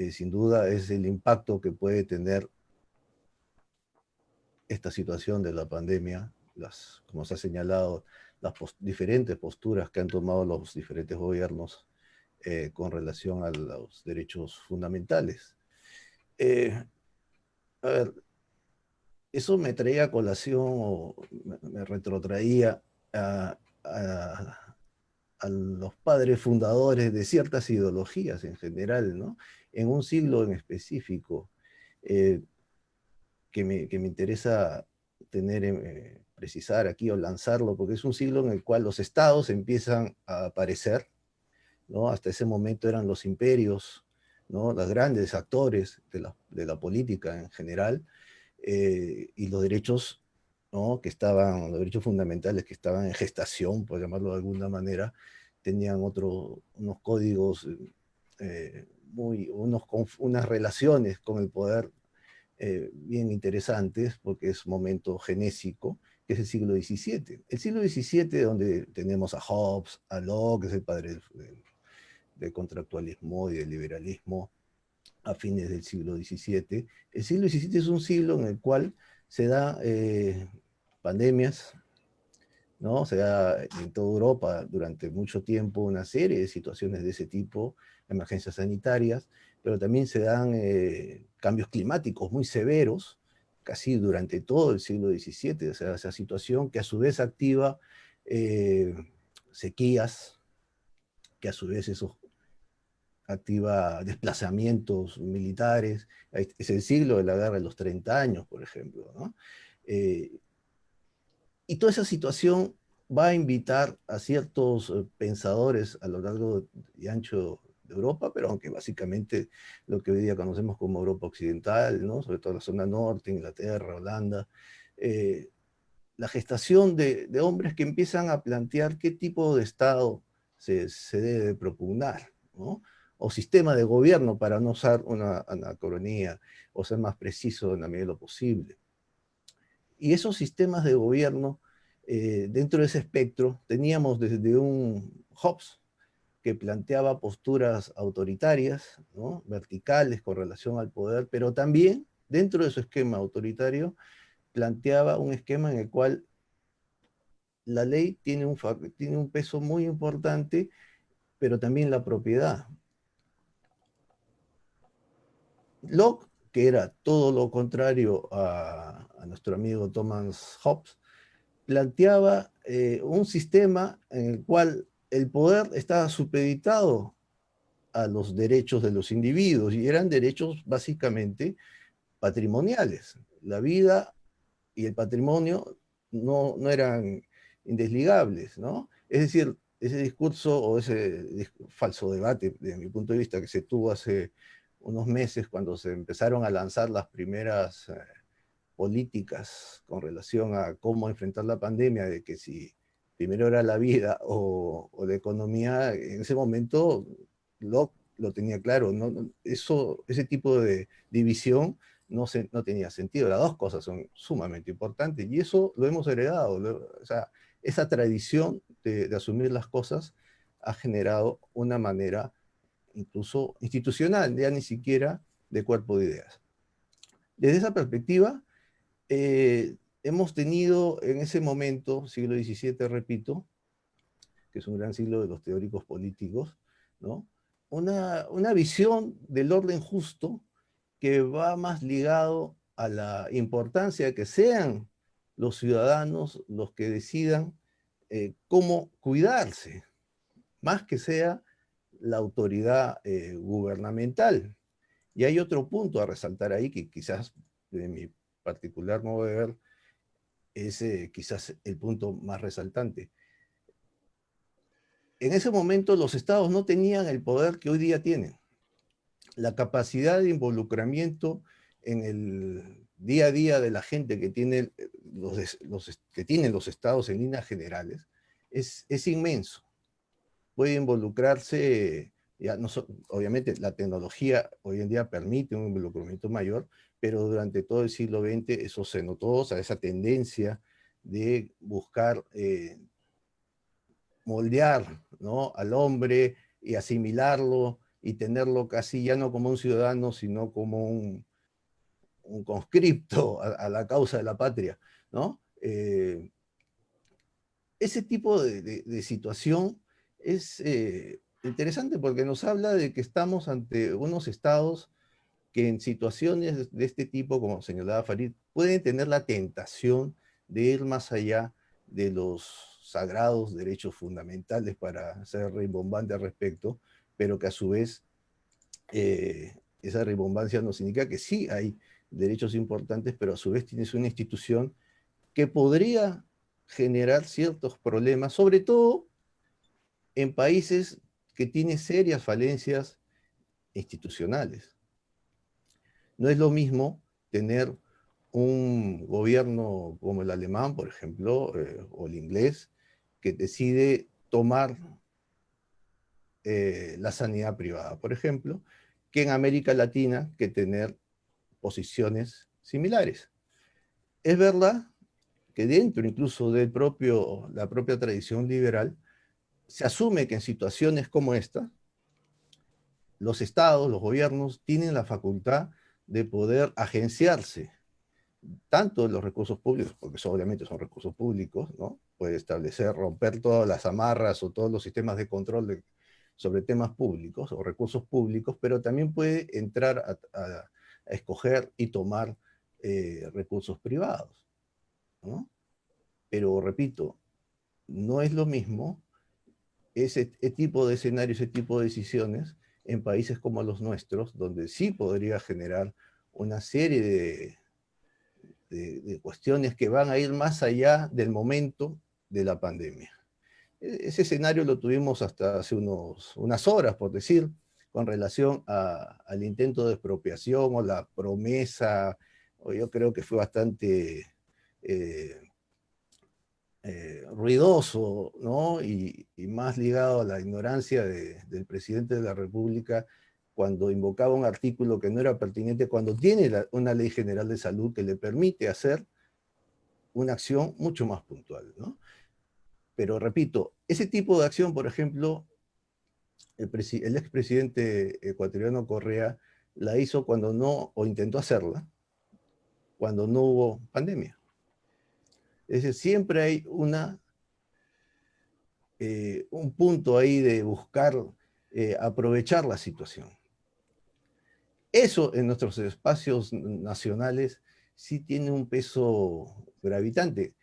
sin duda es el impacto que puede tener esta situación de la pandemia, como se ha señalado, las diferentes posturas que han tomado los diferentes gobiernos con relación a los derechos fundamentales. A ver, eso me traía a colación o me retrotraía a los padres fundadores de ciertas ideologías en general, ¿no? En un siglo en específico, que me interesa precisar aquí o lanzarlo, porque es un siglo en el cual los estados empiezan a aparecer, ¿no? Hasta ese momento eran los imperios, ¿no? Los grandes actores de la política en general, y los derechos, ¿no? Los derechos fundamentales que estaban en gestación, por llamarlo de alguna manera, tenían unos códigos, unas relaciones con el poder bien interesantes, porque es momento genésico, que es el siglo XVII. El siglo XVII, donde tenemos a Hobbes, a Locke, que es el padre del contractualismo y del liberalismo, a fines del siglo XVII. El siglo XVII es un siglo en el cual se da pandemias, ¿no? Se da en toda Europa durante mucho tiempo una serie de situaciones de ese tipo, emergencias sanitarias, pero también se dan cambios climáticos muy severos, casi durante todo el siglo XVII, o sea, esa situación que a su vez activa sequías, que a su vez eso activa desplazamientos militares. Es el siglo de la guerra de los 30 años, por ejemplo, ¿no? Y toda esa situación va a invitar a ciertos pensadores a lo largo y ancho de Europa, pero aunque básicamente lo que hoy día conocemos como Europa Occidental, ¿no? Sobre todo la zona norte, Inglaterra, Holanda, la gestación de hombres que empiezan a plantear qué tipo de Estado se debe propugnar, ¿no? o sistema de gobierno, para no usar una anacronía, o ser más preciso en la medida de lo posible. Y esos sistemas de gobierno, dentro de ese espectro, teníamos desde un Hobbes, que planteaba posturas autoritarias, ¿no?, verticales con relación al poder, pero también dentro de su esquema autoritario planteaba un esquema en el cual la ley tiene un peso muy importante, pero también la propiedad. Locke, que era todo lo contrario a nuestro amigo Thomas Hobbes, planteaba un sistema en el cual el poder estaba supeditado a los derechos de los individuos, y eran derechos básicamente patrimoniales. La vida y el patrimonio no eran indesligables, ¿no? Es decir, ese discurso o ese falso debate, desde mi punto de vista, que se tuvo hace unos meses cuando se empezaron a lanzar las primeras políticas con relación a cómo enfrentar la pandemia, de que si primero era la vida o la economía, en ese momento lo tenía claro, ese tipo de división no tenía sentido. Las dos cosas son sumamente importantes y eso lo hemos heredado. O sea, esa tradición de asumir las cosas ha generado una manera incluso institucional, ya ni siquiera de cuerpo de ideas. Desde esa perspectiva, hemos tenido en ese momento, siglo XVII, repito, que es un gran siglo de los teóricos políticos, ¿no?, una visión del orden justo que va más ligado a la importancia de que sean los ciudadanos los que decidan cómo cuidarse, más que sea la autoridad gubernamental. Y hay otro punto a resaltar ahí que quizás de mi particular modo de ver es quizás el punto más resaltante. En ese momento los estados no tenían el poder que hoy día tienen. La capacidad de involucramiento en el día a día de la gente que tiene que tienen los estados en líneas generales es inmenso. Puede involucrarse, ya no obviamente la tecnología hoy en día permite un involucramiento mayor, pero durante todo el siglo XX eso se notó, o sea, esa tendencia de buscar moldear, ¿no?, al hombre y asimilarlo y tenerlo casi ya no como un ciudadano, sino como un conscripto a la causa de la patria, ¿no? Ese tipo de situación es interesante porque nos habla de que estamos ante unos estados que en situaciones de este tipo, como señalaba Farid, pueden tener la tentación de ir más allá de los sagrados derechos fundamentales, para ser rimbombante al respecto, pero que a su vez esa rimbombancia nos indica que sí hay derechos importantes, pero a su vez tienes una institución que podría generar ciertos problemas, sobre todo en países que tienen serias falencias institucionales. No es lo mismo tener un gobierno como el alemán, por ejemplo, o el inglés, que decide tomar la sanidad privada, por ejemplo, que en América Latina, que tener posiciones similares. Es verdad que dentro incluso de la propia tradición liberal, se asume que en situaciones como esta, los estados, los gobiernos, tienen la facultad de poder agenciarse tanto de los recursos públicos, porque eso obviamente son recursos públicos, ¿no? Puede establecer, romper todas las amarras o todos los sistemas de control sobre temas públicos o recursos públicos, pero también puede entrar a escoger y tomar recursos privados, ¿no? Pero repito, no es lo mismo ese tipo de escenarios, ese tipo de decisiones en países como los nuestros, donde sí podría generar una serie de cuestiones que van a ir más allá del momento de la pandemia. Ese escenario lo tuvimos hasta hace unas horas, por decir, con relación al intento de expropiación o la promesa, o yo creo que fue bastante ruidoso, ¿no? Y más ligado a la ignorancia del presidente de la República cuando invocaba un artículo que no era pertinente, cuando tiene una ley general de salud que le permite hacer una acción mucho más puntual, ¿no? Pero repito, ese tipo de acción, por ejemplo, el expresidente ecuatoriano Correa la hizo cuando no, o intentó hacerla, cuando no hubo pandemia. Es decir, siempre hay un punto ahí de buscar aprovechar la situación. Eso en nuestros espacios nacionales sí tiene un peso gravitante.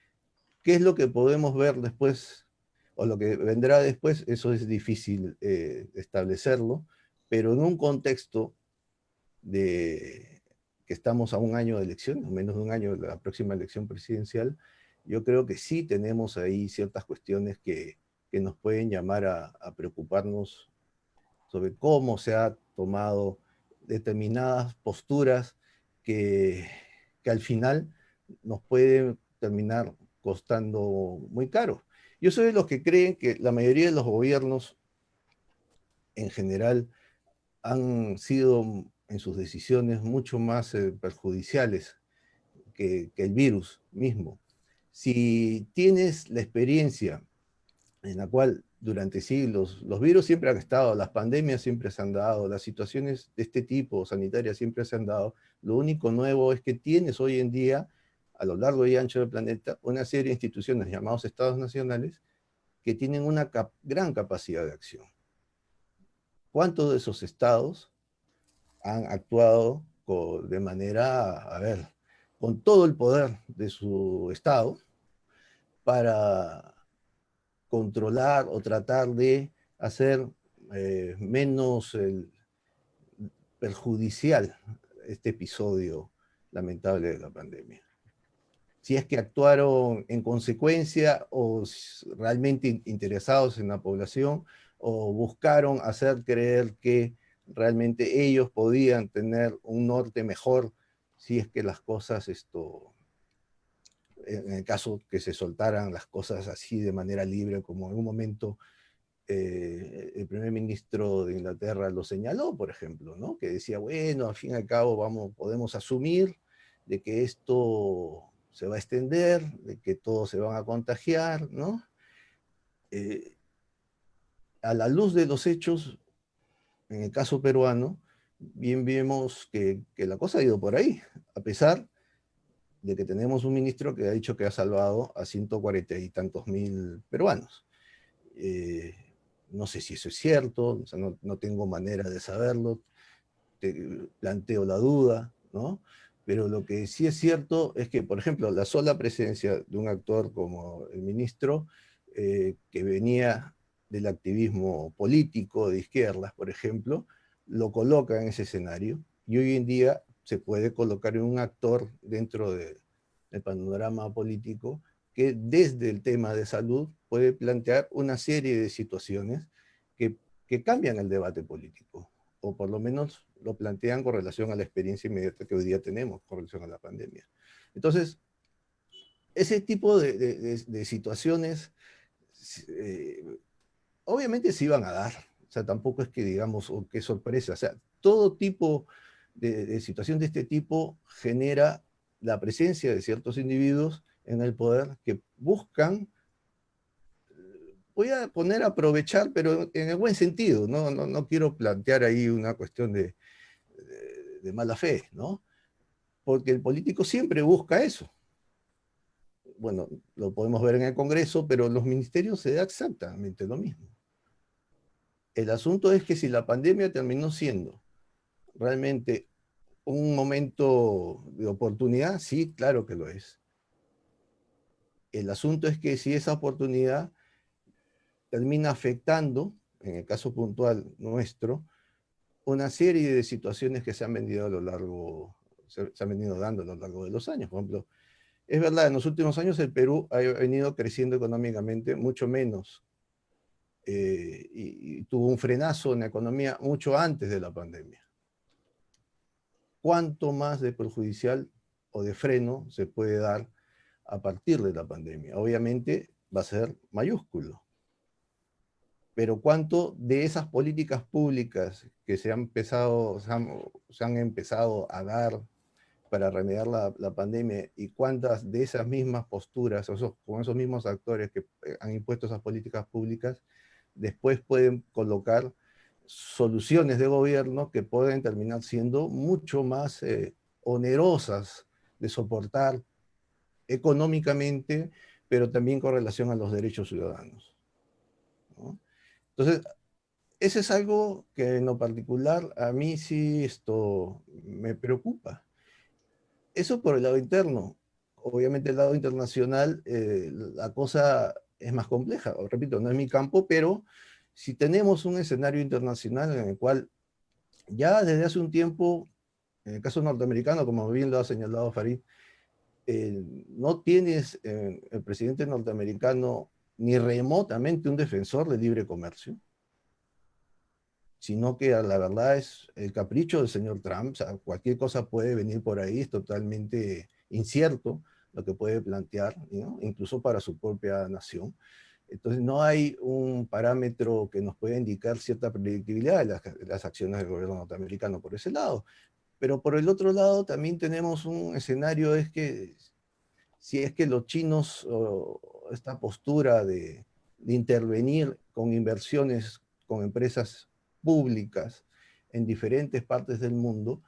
¿Qué es lo que podemos ver después o lo que vendrá después? Eso es difícil establecerlo, pero en un contexto de que estamos a un año de elección, o menos de un año de la próxima elección presidencial, yo creo que sí tenemos ahí ciertas cuestiones que nos pueden llamar a preocuparnos sobre cómo se ha tomado determinadas posturas que, que al final nos pueden terminar costando muy caro. Yo soy de los que creen que la mayoría de los gobiernos en general han sido en sus decisiones mucho más perjudiciales que el virus mismo. Si tienes la experiencia en la cual durante siglos los virus siempre han estado, las pandemias siempre se han dado, las situaciones de este tipo sanitarias siempre se han dado, lo único nuevo es que tienes hoy en día, a lo largo y ancho del planeta, una serie de instituciones llamados estados nacionales que tienen una gran capacidad de acción. ¿Cuántos de esos estados han actuado de manera, a ver, con todo el poder de su estado para controlar o tratar de hacer menos perjudicial este episodio lamentable de la pandemia? Si es que actuaron en consecuencia o realmente interesados en la población o buscaron hacer creer que realmente ellos podían tener un norte mejor si es que las cosas, en el caso que se soltaran las cosas así de manera libre, como en un momento el primer ministro de Inglaterra lo señaló, por ejemplo, ¿no? Que decía, bueno, al fin y al cabo podemos asumir de que esto se va a extender, de que todos se van a contagiar, ¿no? Eh, a la luz de los hechos, en el caso peruano, bien vemos que la cosa ha ido por ahí, a pesar de que tenemos un ministro que ha dicho que ha salvado a 140 y tantos mil peruanos. Eh, no sé si eso es cierto, o sea, no tengo manera de saberlo, planteo la duda, ¿no? Pero lo que sí es cierto es que, por ejemplo, la sola presencia de un actor como el ministro, que venía del activismo político de izquierdas, por ejemplo, lo coloca en ese escenario y hoy en día se puede colocar en un actor dentro del panorama político que desde el tema de salud puede plantear una serie de situaciones que, que cambian el debate político, o por lo menos lo plantean con relación a la experiencia inmediata que hoy día tenemos con relación a la pandemia. Entonces, ese tipo de situaciones eh, obviamente se iban a dar. O sea, tampoco es que digamos, oh, qué sorpresa. O sea, todo tipo de situación de este tipo genera la presencia de ciertos individuos en el poder que buscan, voy a poner a aprovechar, pero en el buen sentido, no quiero plantear ahí una cuestión de mala fe, ¿no? Porque el político siempre busca eso. Bueno, lo podemos ver en el Congreso, pero en los ministerios se da exactamente lo mismo. El asunto es que si la pandemia terminó siendo realmente un momento de oportunidad, sí, claro que lo es. El asunto es que si esa oportunidad termina afectando, en el caso puntual nuestro, una serie de situaciones que se han venido se han venido dando a lo largo de los años. Por ejemplo, es verdad, en los últimos años el Perú ha venido creciendo económicamente mucho menos y tuvo un frenazo en la economía mucho antes de la pandemia. ¿Cuánto más de perjudicial o de freno se puede dar a partir de la pandemia. Obviamente va a ser mayúsculo. Pero ¿cuánto de esas políticas públicas que se han empezado a dar para remediar la pandemia y cuántas de esas mismas posturas, con esos mismos actores que han impuesto esas políticas públicas, después pueden colocar soluciones de gobierno que pueden terminar siendo mucho más onerosas de soportar económicamente, pero también con relación a los derechos ciudadanos, ¿no? Entonces, ese es algo que en lo particular a mí sí esto me preocupa. Eso por el lado interno. Obviamente el lado internacional, la cosa es más compleja. Repito, no es mi campo, pero si tenemos un escenario internacional en el cual ya desde hace un tiempo, en el caso norteamericano, como bien lo ha señalado Farid, no tienes el presidente norteamericano ni remotamente un defensor del libre comercio, sino que la verdad es el capricho del señor Trump. O sea, cualquier cosa puede venir por ahí, es totalmente incierto lo que puede plantear, ¿no? Incluso para su propia nación. Entonces no hay un parámetro que nos pueda indicar cierta predictibilidad de las acciones del gobierno norteamericano por ese lado. Pero por el otro lado también tenemos un escenario, es que si es que los chinos, esta postura de intervenir con inversiones con empresas públicas en diferentes partes del mundo,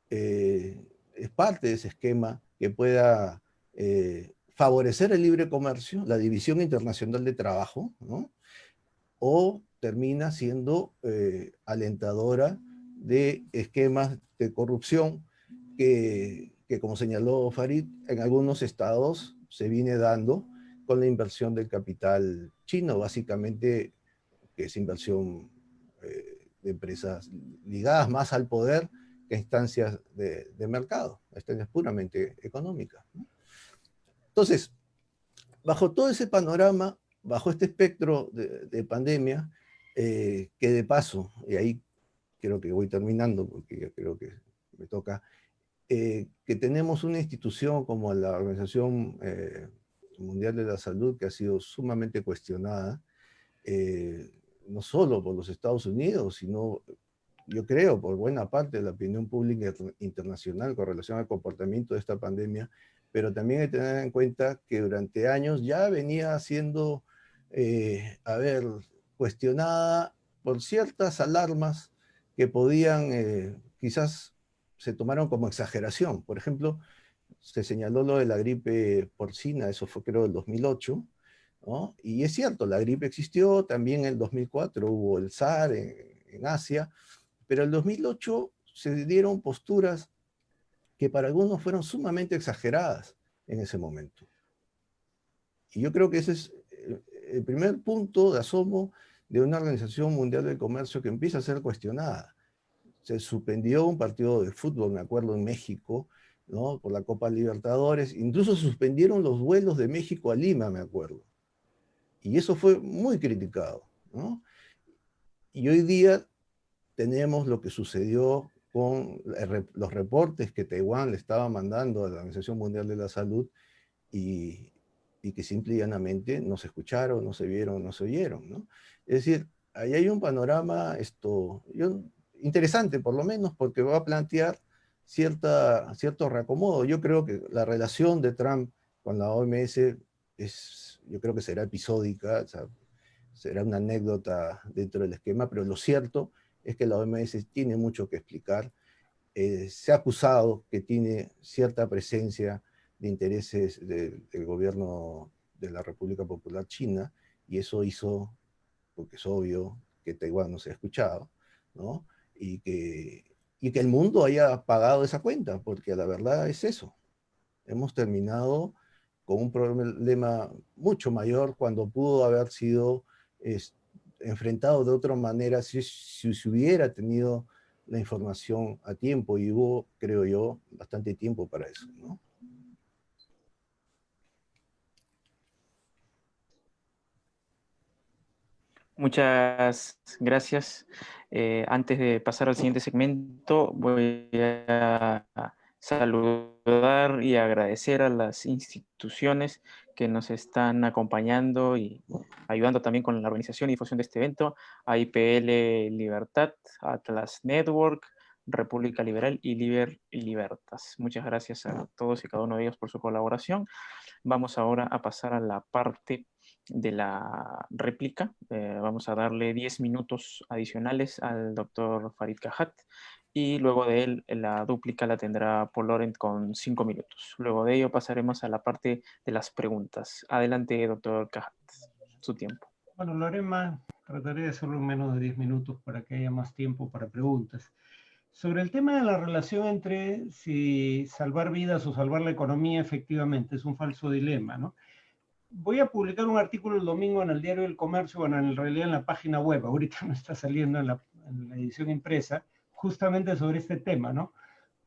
es parte de ese esquema que pueda favorecer el libre comercio, la división internacional de trabajo, ¿no? O termina siendo alentadora de esquemas de corrupción que, como señaló Farid, en algunos estados se viene dando con la inversión del capital chino, básicamente, que es inversión de empresas ligadas más al poder que a instancias de mercado, a instancias puramente económicas, ¿no? Entonces, bajo todo ese panorama, bajo este espectro de pandemia, que de paso, y ahí creo que voy terminando porque ya creo que me toca, que tenemos una institución como la Organización Mundial de la Salud que ha sido sumamente cuestionada, no solo por los Estados Unidos, sino yo creo por buena parte de la opinión pública internacional con relación al comportamiento de esta pandemia, pero también hay que tener en cuenta que durante años ya venía siendo, a ver, cuestionada por ciertas alarmas que podían, quizás se tomaron como exageración. Por ejemplo, se señaló lo de la gripe porcina, eso fue creo el 2008, ¿no? Y es cierto, la gripe existió, también en el 2004 hubo el SARS en Asia, pero en el 2008 se dieron posturas que para algunos fueron sumamente exageradas en ese momento. Y yo creo que ese es el primer punto de asomo de una Organización Mundial del Comercio que empieza a ser cuestionada. Se suspendió un partido de fútbol, me acuerdo, en México, ¿no? Por la Copa Libertadores. Incluso suspendieron los vuelos de México a Lima, me acuerdo. Y eso fue muy criticado, ¿no? Y hoy día tenemos lo que sucedió con los reportes que Taiwán le estaba mandando a la Organización Mundial de la Salud y que simple y llanamente no se escucharon, no se vieron, no se oyeron, ¿no? Es decir, ahí hay un panorama interesante, por lo menos, porque va a plantear cierto reacomodo. Yo creo que la relación de Trump con la OMS yo creo que será episódica, o sea, será una anécdota dentro del esquema, pero lo cierto es que la OMS tiene mucho que explicar. Se ha acusado que tiene cierta presencia de intereses del gobierno de la República Popular China, y eso hizo, porque es obvio, que Taiwán no se ha escuchado, ¿no? Y que el mundo haya pagado esa cuenta, porque la verdad es eso. Hemos terminado con un problema mucho mayor cuando pudo haber sido enfrentado de otra manera si se hubiera tenido la información a tiempo, y hubo, creo yo, bastante tiempo para eso, ¿no? Muchas gracias. Antes de pasar al siguiente segmento, voy a saludar y agradecer a las instituciones que nos están acompañando y ayudando también con la organización y difusión de este evento, a IPL Libertad, Atlas Network, República Liberal y Liber y Libertas. Muchas gracias a todos y cada uno de ellos por su colaboración. Vamos ahora a pasar a la parte de la réplica. Vamos a darle 10 minutos adicionales al doctor Farid Kahat y luego de él la dúplica la tendrá Paul Laurent con 5 minutos. Luego de ello pasaremos a la parte de las preguntas. Adelante, doctor Kahat, su tiempo. Bueno, lo haré más, trataré de hacerlo en menos de 10 minutos para que haya más tiempo para preguntas. Sobre el tema de la relación entre si salvar vidas o salvar la economía, efectivamente, es un falso dilema, ¿no? Voy a publicar un artículo el domingo en el Diario del Comercio, bueno, en realidad en la página web, ahorita no está saliendo en la edición impresa, justamente sobre este tema, ¿no?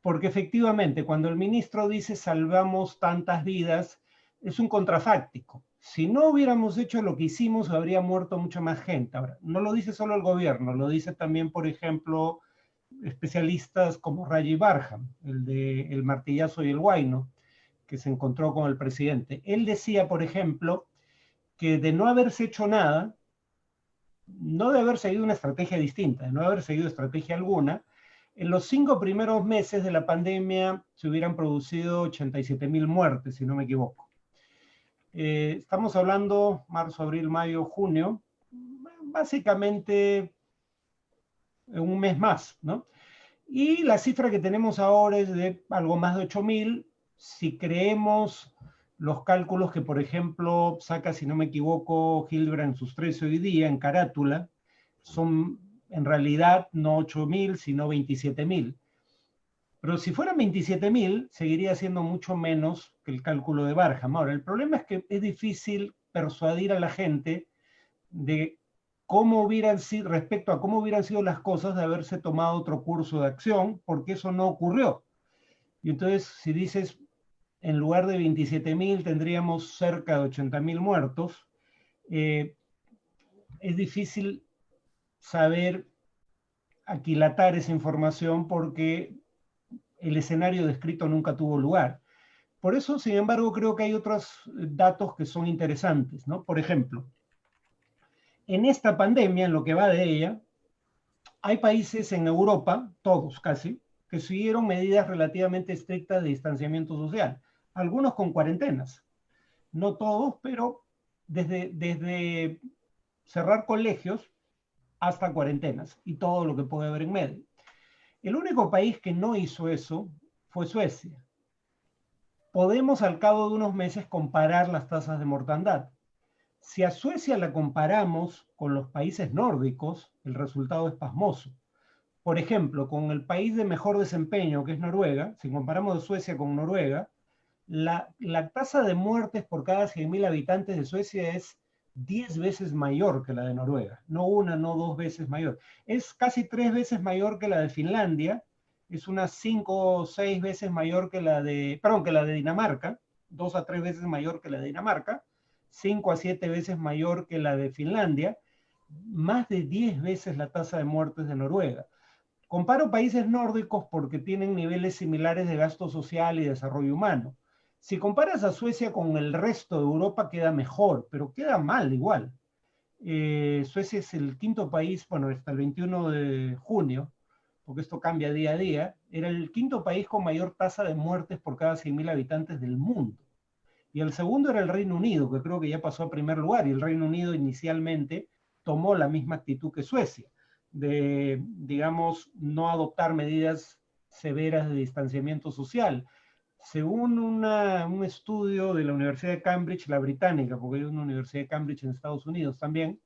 Porque efectivamente, cuando el ministro dice salvamos tantas vidas, es un contrafáctico. Si no hubiéramos hecho lo que hicimos, habría muerto mucha más gente. Ahora, no lo dice solo el gobierno, lo dice también, por ejemplo, especialistas como Raji Barham, el de El Martillazo y el Huayno, que se encontró con el presidente. Él decía, por ejemplo, que de no haberse hecho nada, no de haber seguido una estrategia distinta, de no haber seguido estrategia alguna, en los 5 primeros meses de la pandemia se hubieran producido 87,000 muertes, si no me equivoco. Estamos hablando marzo, abril, mayo, junio, básicamente un mes más, ¿no? Y la cifra que tenemos ahora es de algo más de 8,000. Si creemos los cálculos que, por ejemplo, saca, si no me equivoco, Hildebrand en sus 13 hoy día, en carátula, son en realidad no 8,000, sino 27,000. Pero si fueran 27,000, seguiría siendo mucho menos que el cálculo de Barham. Ahora, el problema es que es difícil persuadir a la gente de cómo hubieran sido, respecto a cómo hubieran sido las cosas de haberse tomado otro curso de acción, porque eso no ocurrió. Y entonces, si dices, en lugar de 27,000 tendríamos cerca de 80,000 muertos, es difícil saber aquilatar esa información porque el escenario descrito nunca tuvo lugar. Por eso, sin embargo, creo que hay otros datos que son interesantes, ¿no? Por ejemplo, en esta pandemia, en lo que va de ella, hay países en Europa, todos casi, que siguieron medidas relativamente estrictas de distanciamiento social, algunos con cuarentenas. No todos, pero desde cerrar colegios hasta cuarentenas y todo lo que puede haber en medio. El único país que no hizo eso fue Suecia. Podemos al cabo de unos meses comparar las tasas de mortandad. Si a Suecia la comparamos con los países nórdicos, el resultado es pasmoso. Por ejemplo, con el país de mejor desempeño, que es Noruega, si comparamos de Suecia con Noruega, la tasa de muertes por cada 100,000 habitantes de Suecia es 10 veces mayor que la de Noruega. No una, no 2 veces mayor. Es casi 3 veces mayor que la de Finlandia, es unas 5 o 6 veces mayor que la de, perdón, que la de Dinamarca, 2 a 3 veces mayor que la de Dinamarca, 5 a 7 veces mayor que la de Finlandia, más de 10 veces la tasa de muertes de Noruega. Comparo países nórdicos porque tienen niveles similares de gasto social y desarrollo humano. Si comparas a Suecia con el resto de Europa queda mejor, pero queda mal igual. Suecia es el quinto país, bueno, hasta el 21 de junio, porque esto cambia día a día, era el quinto país con mayor tasa de muertes por cada 100,000 habitantes del mundo. Y el segundo era el Reino Unido, que creo que ya pasó a primer lugar, y el Reino Unido inicialmente tomó la misma actitud que Suecia, de, digamos, no adoptar medidas severas de distanciamiento social. Según un estudio de la Universidad de Cambridge, la británica, porque hay una Universidad de Cambridge en Estados Unidos también,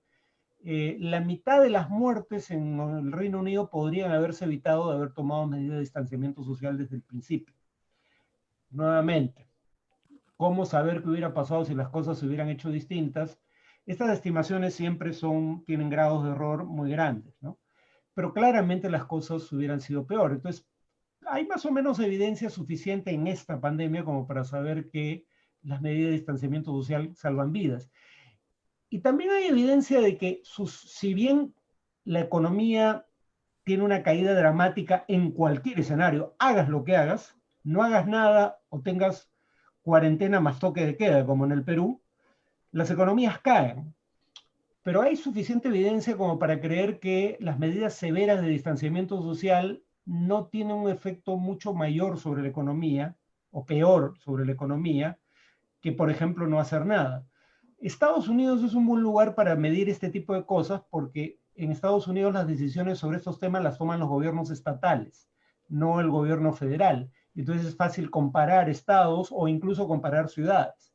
la mitad de las muertes en el Reino Unido podrían haberse evitado de haber tomado medidas de distanciamiento social desde el principio. Nuevamente, ¿cómo saber qué hubiera pasado si las cosas se hubieran hecho distintas? Estas estimaciones siempre tienen grados de error muy grandes, ¿no? Pero claramente las cosas hubieran sido peor. Entonces, hay más o menos evidencia suficiente en esta pandemia como para saber que las medidas de distanciamiento social salvan vidas. Y también hay evidencia de que si bien la economía tiene una caída dramática en cualquier escenario, hagas lo que hagas, no hagas nada o tengas cuarentena más toque de queda, como en el Perú, las economías caen. Pero hay suficiente evidencia como para creer que las medidas severas de distanciamiento social no tienen un efecto mucho mayor sobre la economía, o peor sobre la economía, que por ejemplo no hacer nada. Estados Unidos es un buen lugar para medir este tipo de cosas porque en Estados Unidos las decisiones sobre estos temas las toman los gobiernos estatales, no el gobierno federal. Entonces es fácil comparar estados o incluso comparar ciudades.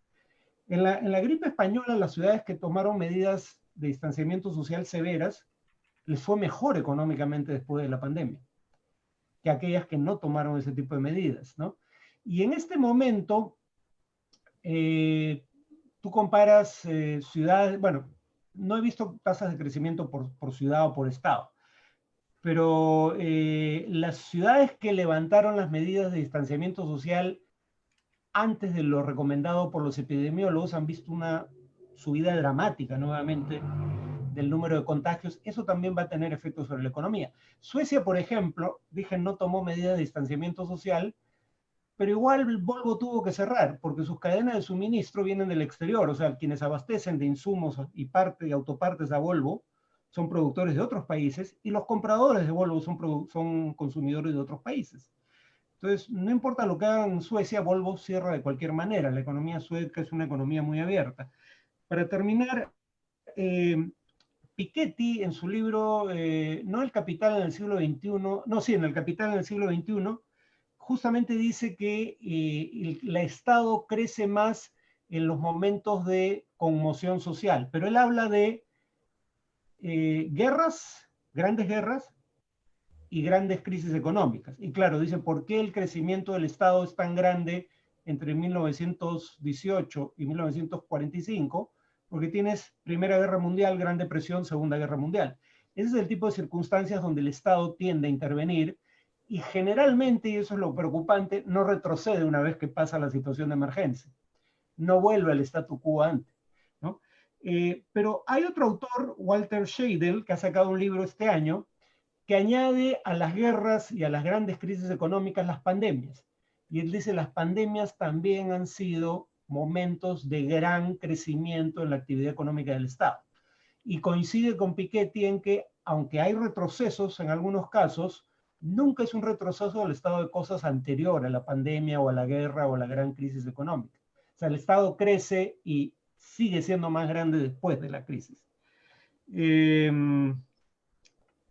En la gripe española, las ciudades que tomaron medidas de distanciamiento social severas les fue mejor económicamente después de la pandemia que aquellas que no tomaron ese tipo de medidas, ¿no? Y en este momento, tú comparas ciudades, bueno, no he visto tasas de crecimiento por ciudad o por estado, pero las ciudades que levantaron las medidas de distanciamiento social antes de lo recomendado por los epidemiólogos han visto una subida dramática nuevamente del número de contagios. Eso también va a tener efectos sobre la economía. Suecia, por ejemplo, dije, no tomó medidas de distanciamiento social, pero igual Volvo tuvo que cerrar porque sus cadenas de suministro vienen del exterior, o sea, quienes abastecen de insumos y autopartes a Volvo son productores de otros países y los compradores de Volvo son consumidores de otros países. Entonces, no importa lo que hagan en Suecia, Volvo cierra de cualquier manera. La economía sueca es una economía muy abierta. Para terminar, Piketty en su libro, no El Capital en el siglo XXI, no, sí, en El Capital en el siglo XXI, justamente dice que el Estado crece más en los momentos de conmoción social, pero él habla de guerras, grandes guerras, y grandes crisis económicas. Y claro, dice, ¿por qué el crecimiento del Estado es tan grande entre 1918 y 1945? Porque tienes Primera Guerra Mundial, Gran Depresión, Segunda Guerra Mundial. Ese es el tipo de circunstancias donde el Estado tiende a intervenir y generalmente, y eso es lo preocupante, no retrocede una vez que pasa la situación de emergencia. No vuelve al statu quo antes, ¿no? Pero hay otro autor, Walter Scheidel, que ha sacado un libro este año, que añade a las guerras y a las grandes crisis económicas las pandemias. Y él dice, las pandemias también han sido momentos de gran crecimiento en la actividad económica del Estado. Y coincide con Piketty en que, aunque hay retrocesos en algunos casos, nunca es un retroceso del estado de cosas anterior a la pandemia o a la guerra o a la gran crisis económica. O sea, el Estado crece y sigue siendo más grande después de la crisis.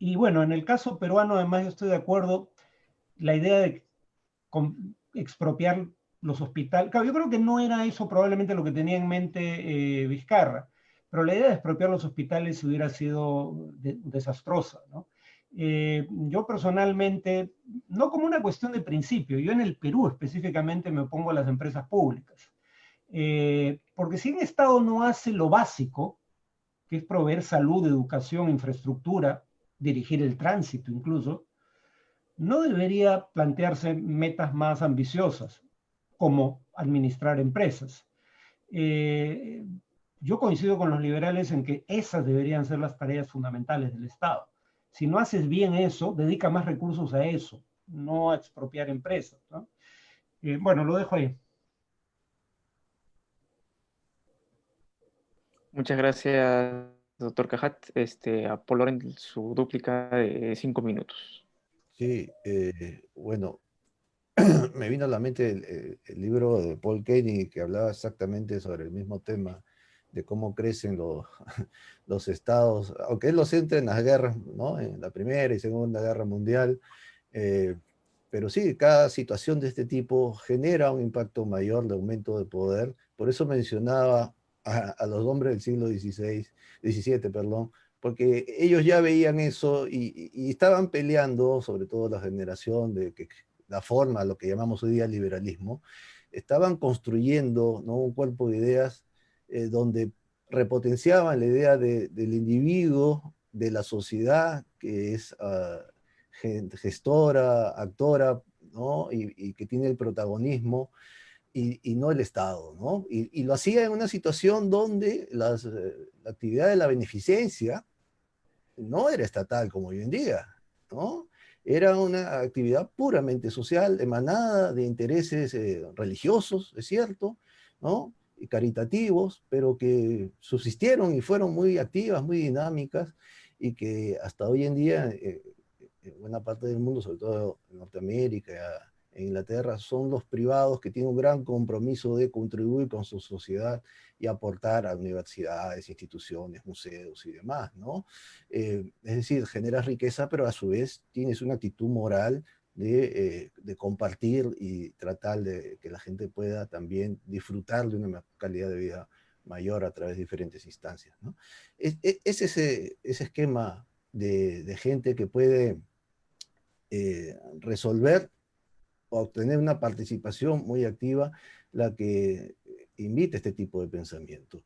Y bueno, en el caso peruano, además, yo estoy de acuerdo, la idea de expropiar los hospitales. Claro, yo creo que no era eso probablemente lo que tenía en mente Vizcarra, pero la idea de expropiar los hospitales hubiera sido desastrosa, ¿no? Yo personalmente, no como una cuestión de principio, yo en el Perú específicamente me opongo a las empresas públicas, porque si un Estado no hace lo básico, que es proveer salud, educación, infraestructura, dirigir el tránsito incluso, no debería plantearse metas más ambiciosas, como administrar empresas. Yo coincido con los liberales en que esas deberían ser las tareas fundamentales del Estado. Si no haces bien eso, dedica más recursos a eso, no a expropiar empresas, ¿no? Bueno, lo dejo ahí. Muchas gracias, doctor Cajat. A Paul Loren su dúplica de 5 minutos. Sí, bueno, me vino a la mente el libro de Paul Kenny que hablaba exactamente sobre el mismo tema, de cómo crecen los estados, aunque él lo centra en las guerras, ¿no? En la Primera y Segunda Guerra Mundial, eh, pero sí, cada situación de este tipo genera un impacto mayor de aumento de poder. Por eso mencionaba a los hombres del siglo XVII, perdón, porque ellos ya veían eso y estaban peleando, sobre todo la generación de que la forma, lo que llamamos hoy día liberalismo, estaban construyendo, ¿no? Un cuerpo de ideas donde repotenciaban la idea del individuo, de la sociedad, que es gestora, actora, ¿no? Y que tiene el protagonismo, y no el Estado, ¿no? Y lo hacía en una situación donde la actividad de la beneficencia no era estatal como hoy en día, ¿no? era una actividad puramente social, emanada de intereses religiosos, es cierto, ¿no? Y caritativos, pero que subsistieron y fueron muy activas, muy dinámicas, y que hasta hoy en día, en buena parte del mundo, sobre todo en Norteamérica, en Inglaterra, son los privados que tienen un gran compromiso de contribuir con su sociedad y aportar a universidades, instituciones, museos y demás, ¿no? Es decir, generas riqueza, pero a su vez tienes una actitud moral de compartir y tratar de que la gente pueda también disfrutar de una calidad de vida mayor a través de diferentes instancias, ¿no? Es ese esquema de gente que puede resolver o obtener una participación muy activa la que invita a este tipo de pensamiento.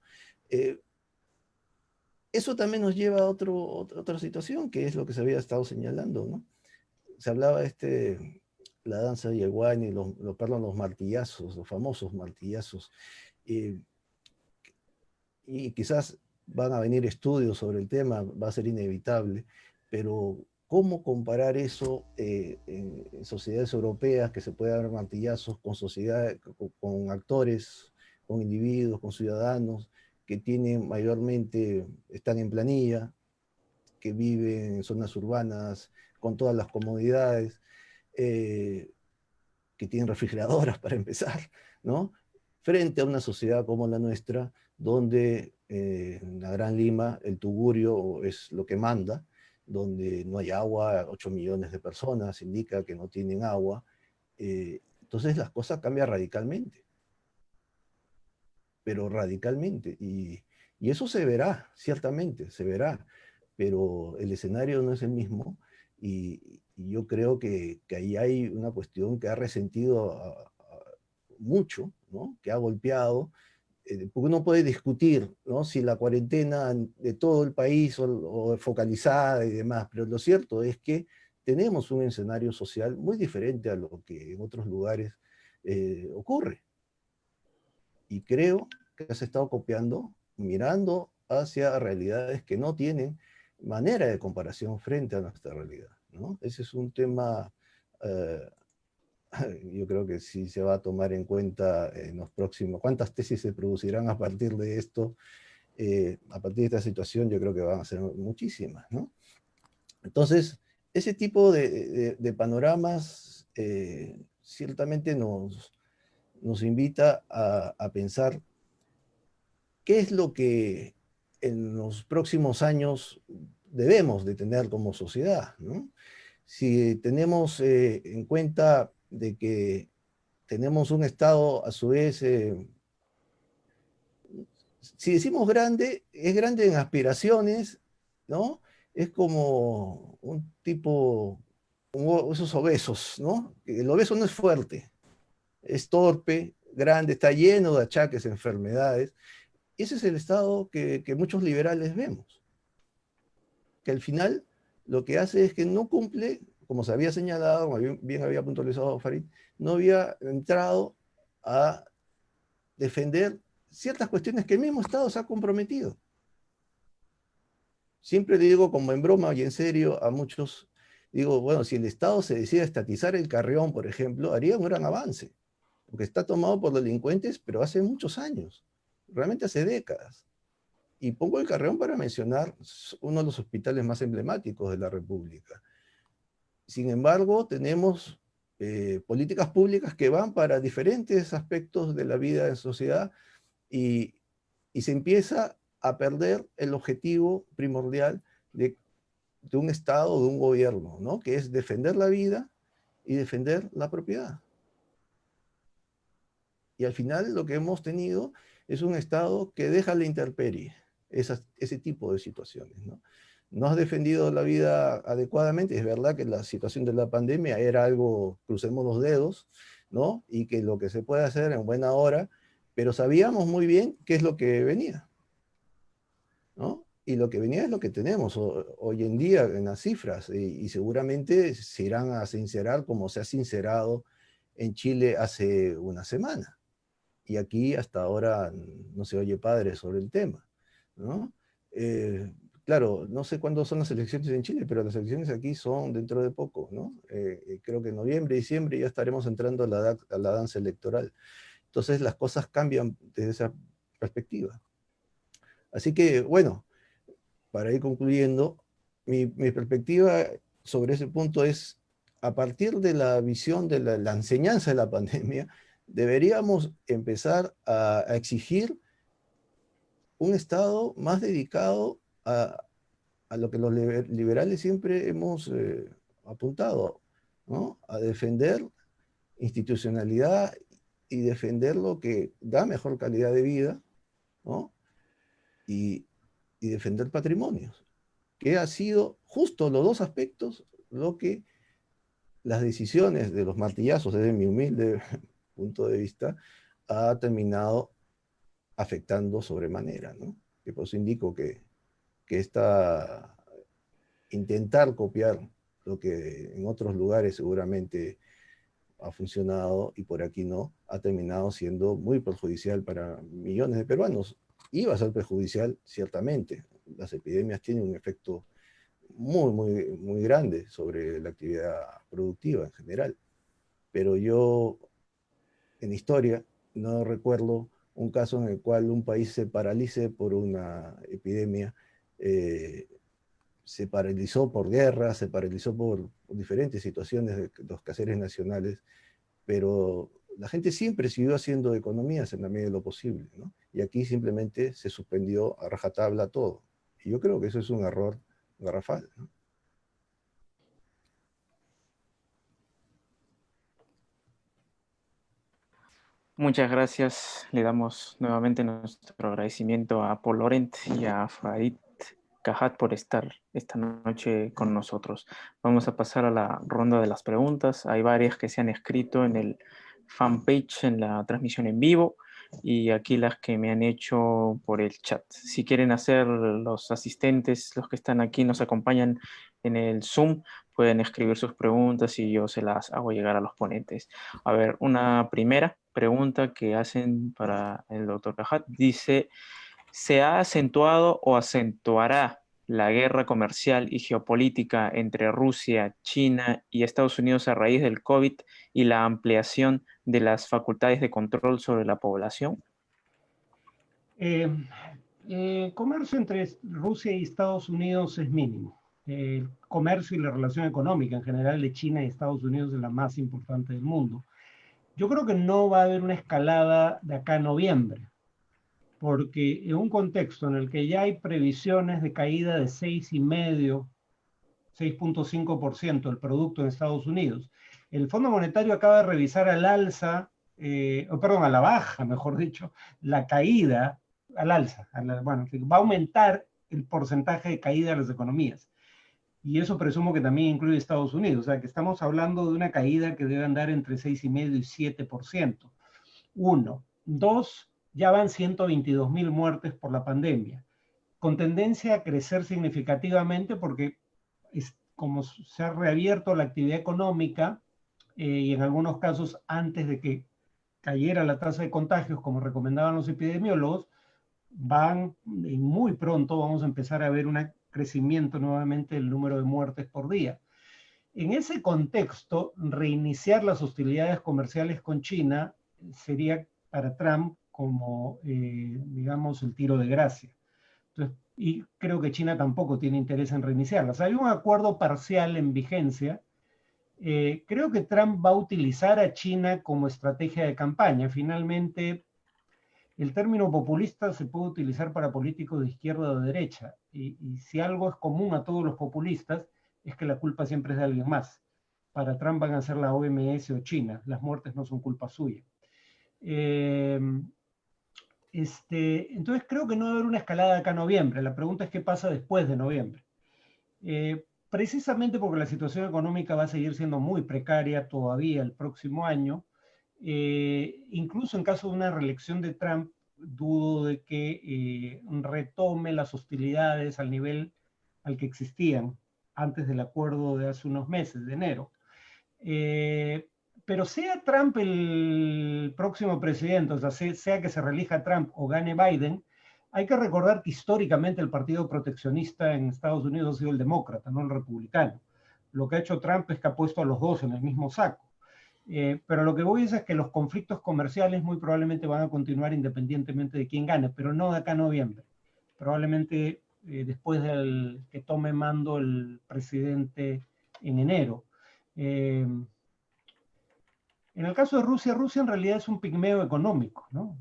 Eh, Eso también nos lleva a otra situación, que es lo que se había estado señalando, ¿no? Se hablaba la danza de Yaguani, perdón, los martillazos, los famosos martillazos, eh, y quizás van a venir estudios sobre el tema, va a ser inevitable, pero ¿cómo comparar eso en sociedades europeas que se puede dar martillazos con sociedades, con actores, con individuos, con ciudadanos que tienen mayormente, están en planilla, que viven en zonas urbanas con todas las comodidades, eh, que tienen refrigeradoras para empezar, ¿no? Frente a una sociedad como la nuestra, donde en la Gran Lima el tugurio es lo que manda, donde no hay agua, 8 millones de personas indica que no tienen agua, entonces las cosas cambian radicalmente, pero radicalmente, y eso se verá, ciertamente, se verá, pero el escenario no es el mismo, y yo creo que ahí hay una cuestión que ha resentido mucho, ¿no? Que ha golpeado, porque uno puede discutir, ¿no? Si la cuarentena de todo el país o focalizada y demás, pero lo cierto es que tenemos un escenario social muy diferente a lo que en otros lugares ocurre. Y creo que has estado copiando, mirando hacia realidades que no tienen manera de comparación frente a nuestra realidad, ¿no? Ese es un tema, eh, yo creo que sí se va a tomar en cuenta en los próximos, cuántas tesis se producirán a partir de esto, a partir de esta situación yo creo que van a ser muchísimas, ¿no? Entonces, ese tipo de panoramas ciertamente nos invita a pensar qué es lo que en los próximos años debemos de tener como sociedad, ¿no? Si tenemos en cuenta de que tenemos un Estado a su vez, si decimos grande, es grande en aspiraciones, ¿no? Es como un tipo, esos obesos, ¿no? El obeso no es fuerte, es torpe, grande, está lleno de achaques, enfermedades. Ese es el Estado que muchos liberales vemos, que al final lo que hace es que no cumple, como se había señalado, como bien había puntualizado Farid, no había entrado a defender ciertas cuestiones que el mismo Estado se ha comprometido. Siempre le digo como en broma y en serio a muchos, digo, bueno, si el Estado se decide estatizar el Carrión, por ejemplo, haría un gran avance, porque está tomado por delincuentes, pero hace muchos años, realmente hace décadas. Y pongo el Carrión para mencionar uno de los hospitales más emblemáticos de la República. Sin embargo, tenemos políticas públicas que van para diferentes aspectos de la vida en sociedad y, y se empieza a perder el objetivo primordial de un Estado, de un gobierno, ¿no? Que es defender la vida y defender la propiedad. Y al final lo que hemos tenido es un Estado que deja la intemperie, ese tipo de situaciones, ¿no? No has defendido la vida adecuadamente, es verdad que la situación de la pandemia era algo, crucemos los dedos, ¿no? Y que lo que se puede hacer en buena hora, pero sabíamos muy bien qué es lo que venía, ¿no? Y lo que venía es lo que tenemos hoy en día en las cifras, y seguramente se irán a sincerar como se ha sincerado en Chile hace una semana. Y aquí hasta ahora no se oye padre sobre el tema, ¿no? claro, no sé cuándo son las elecciones en Chile, pero las elecciones aquí son dentro de poco, ¿no? Creo que en noviembre, diciembre ya estaremos entrando a la danza electoral. Entonces las cosas cambian desde esa perspectiva. Así que, bueno, para ir concluyendo, mi perspectiva sobre ese punto es, a partir de la visión de la enseñanza de la pandemia, deberíamos empezar a exigir un Estado más dedicado a lo que los liberales siempre hemos apuntado, ¿no? A defender institucionalidad y defender lo que da mejor calidad de vida, ¿no? Y, y defender patrimonios, que ha sido justo los dos aspectos lo que las decisiones de los martillazos, desde mi humilde punto de vista, ha terminado afectando sobremanera, ¿no? Que por eso indico que intentar copiar lo que en otros lugares seguramente ha funcionado y por aquí no, ha terminado siendo muy perjudicial para millones de peruanos. Iba a ser perjudicial, ciertamente. Las epidemias tienen un efecto muy grande sobre la actividad productiva en general. Pero yo, en historia, no recuerdo un caso en el cual un país se paralice por una epidemia, se paralizó por guerra, se paralizó por diferentes situaciones de los quehaceres nacionales, pero la gente siempre siguió haciendo economías en la medida de lo posible, ¿no? Y aquí simplemente se suspendió a rajatabla todo. Y yo creo que eso es un error garrafal, ¿no? Muchas gracias. Le damos nuevamente nuestro agradecimiento a Paul Laurent y a Farid Cajat por estar esta noche con nosotros. Vamos a pasar a la ronda de las preguntas. Hay varias que se han escrito en el fanpage, en la transmisión en vivo, y aquí las que me han hecho por el chat. Si quieren hacer los asistentes, los que están aquí, nos acompañan en el Zoom, pueden escribir sus preguntas y yo se las hago llegar a los ponentes. A ver, una primera pregunta que hacen para el doctor Cajat dice: ¿se ha acentuado o acentuará la guerra comercial y geopolítica entre Rusia, China y Estados Unidos a raíz del COVID y la ampliación de las facultades de control sobre la población? El comercio entre Rusia y Estados Unidos es mínimo. El comercio y la relación económica en general de China y Estados Unidos es la más importante del mundo. Yo creo que no va a haber una escalada de acá a noviembre, porque en un contexto en el que ya hay previsiones de caída de 6,5%, 6,5% del producto en Estados Unidos, el Fondo Monetario acaba de revisar al alza, perdón, a la baja, mejor dicho, la caída al alza. Bueno, va a aumentar el porcentaje de caída de las economías. Y eso presumo que también incluye Estados Unidos. O sea, que estamos hablando de una caída que debe andar entre 6,5% y 7%. Uno. Dos, ya van 122,000 muertes por la pandemia, con tendencia a crecer significativamente porque como se ha reabierto la actividad económica y en algunos casos antes de que cayera la tasa de contagios, como recomendaban los epidemiólogos, muy pronto vamos a empezar a ver un crecimiento nuevamente del número de muertes por día. En ese contexto, reiniciar las hostilidades comerciales con China sería para Trump como, digamos, el tiro de gracia. Entonces, y creo que China tampoco tiene interés en reiniciarlas. Hay un acuerdo parcial en vigencia. Creo que Trump va a utilizar a China como estrategia de campaña. Finalmente, el término populista se puede utilizar para políticos de izquierda o de derecha. Y si algo es común a todos los populistas, es que la culpa siempre es de alguien más. Para Trump van a ser la OMS o China. Las muertes no son culpa suya. Entonces creo que no va a haber una escalada acá en noviembre. La pregunta es qué pasa después de noviembre. Precisamente porque la situación económica va a seguir siendo muy precaria todavía el próximo año. Incluso en caso de una reelección de Trump, dudo de que retome las hostilidades al nivel al que existían antes del acuerdo de hace unos meses, de enero. Pero sea Trump el próximo presidente, o sea, sea que se reelija Trump o gane Biden, hay que recordar que históricamente el partido proteccionista en Estados Unidos ha sido el demócrata, no el republicano. Lo que ha hecho Trump es que ha puesto a los dos en el mismo saco. Pero lo que voy a decir es que los conflictos comerciales muy probablemente van a continuar independientemente de quién gane, pero no de acá a noviembre. Probablemente después del que tome mando el presidente en enero. En el caso de Rusia, Rusia en realidad es un pigmeo económico, ¿no?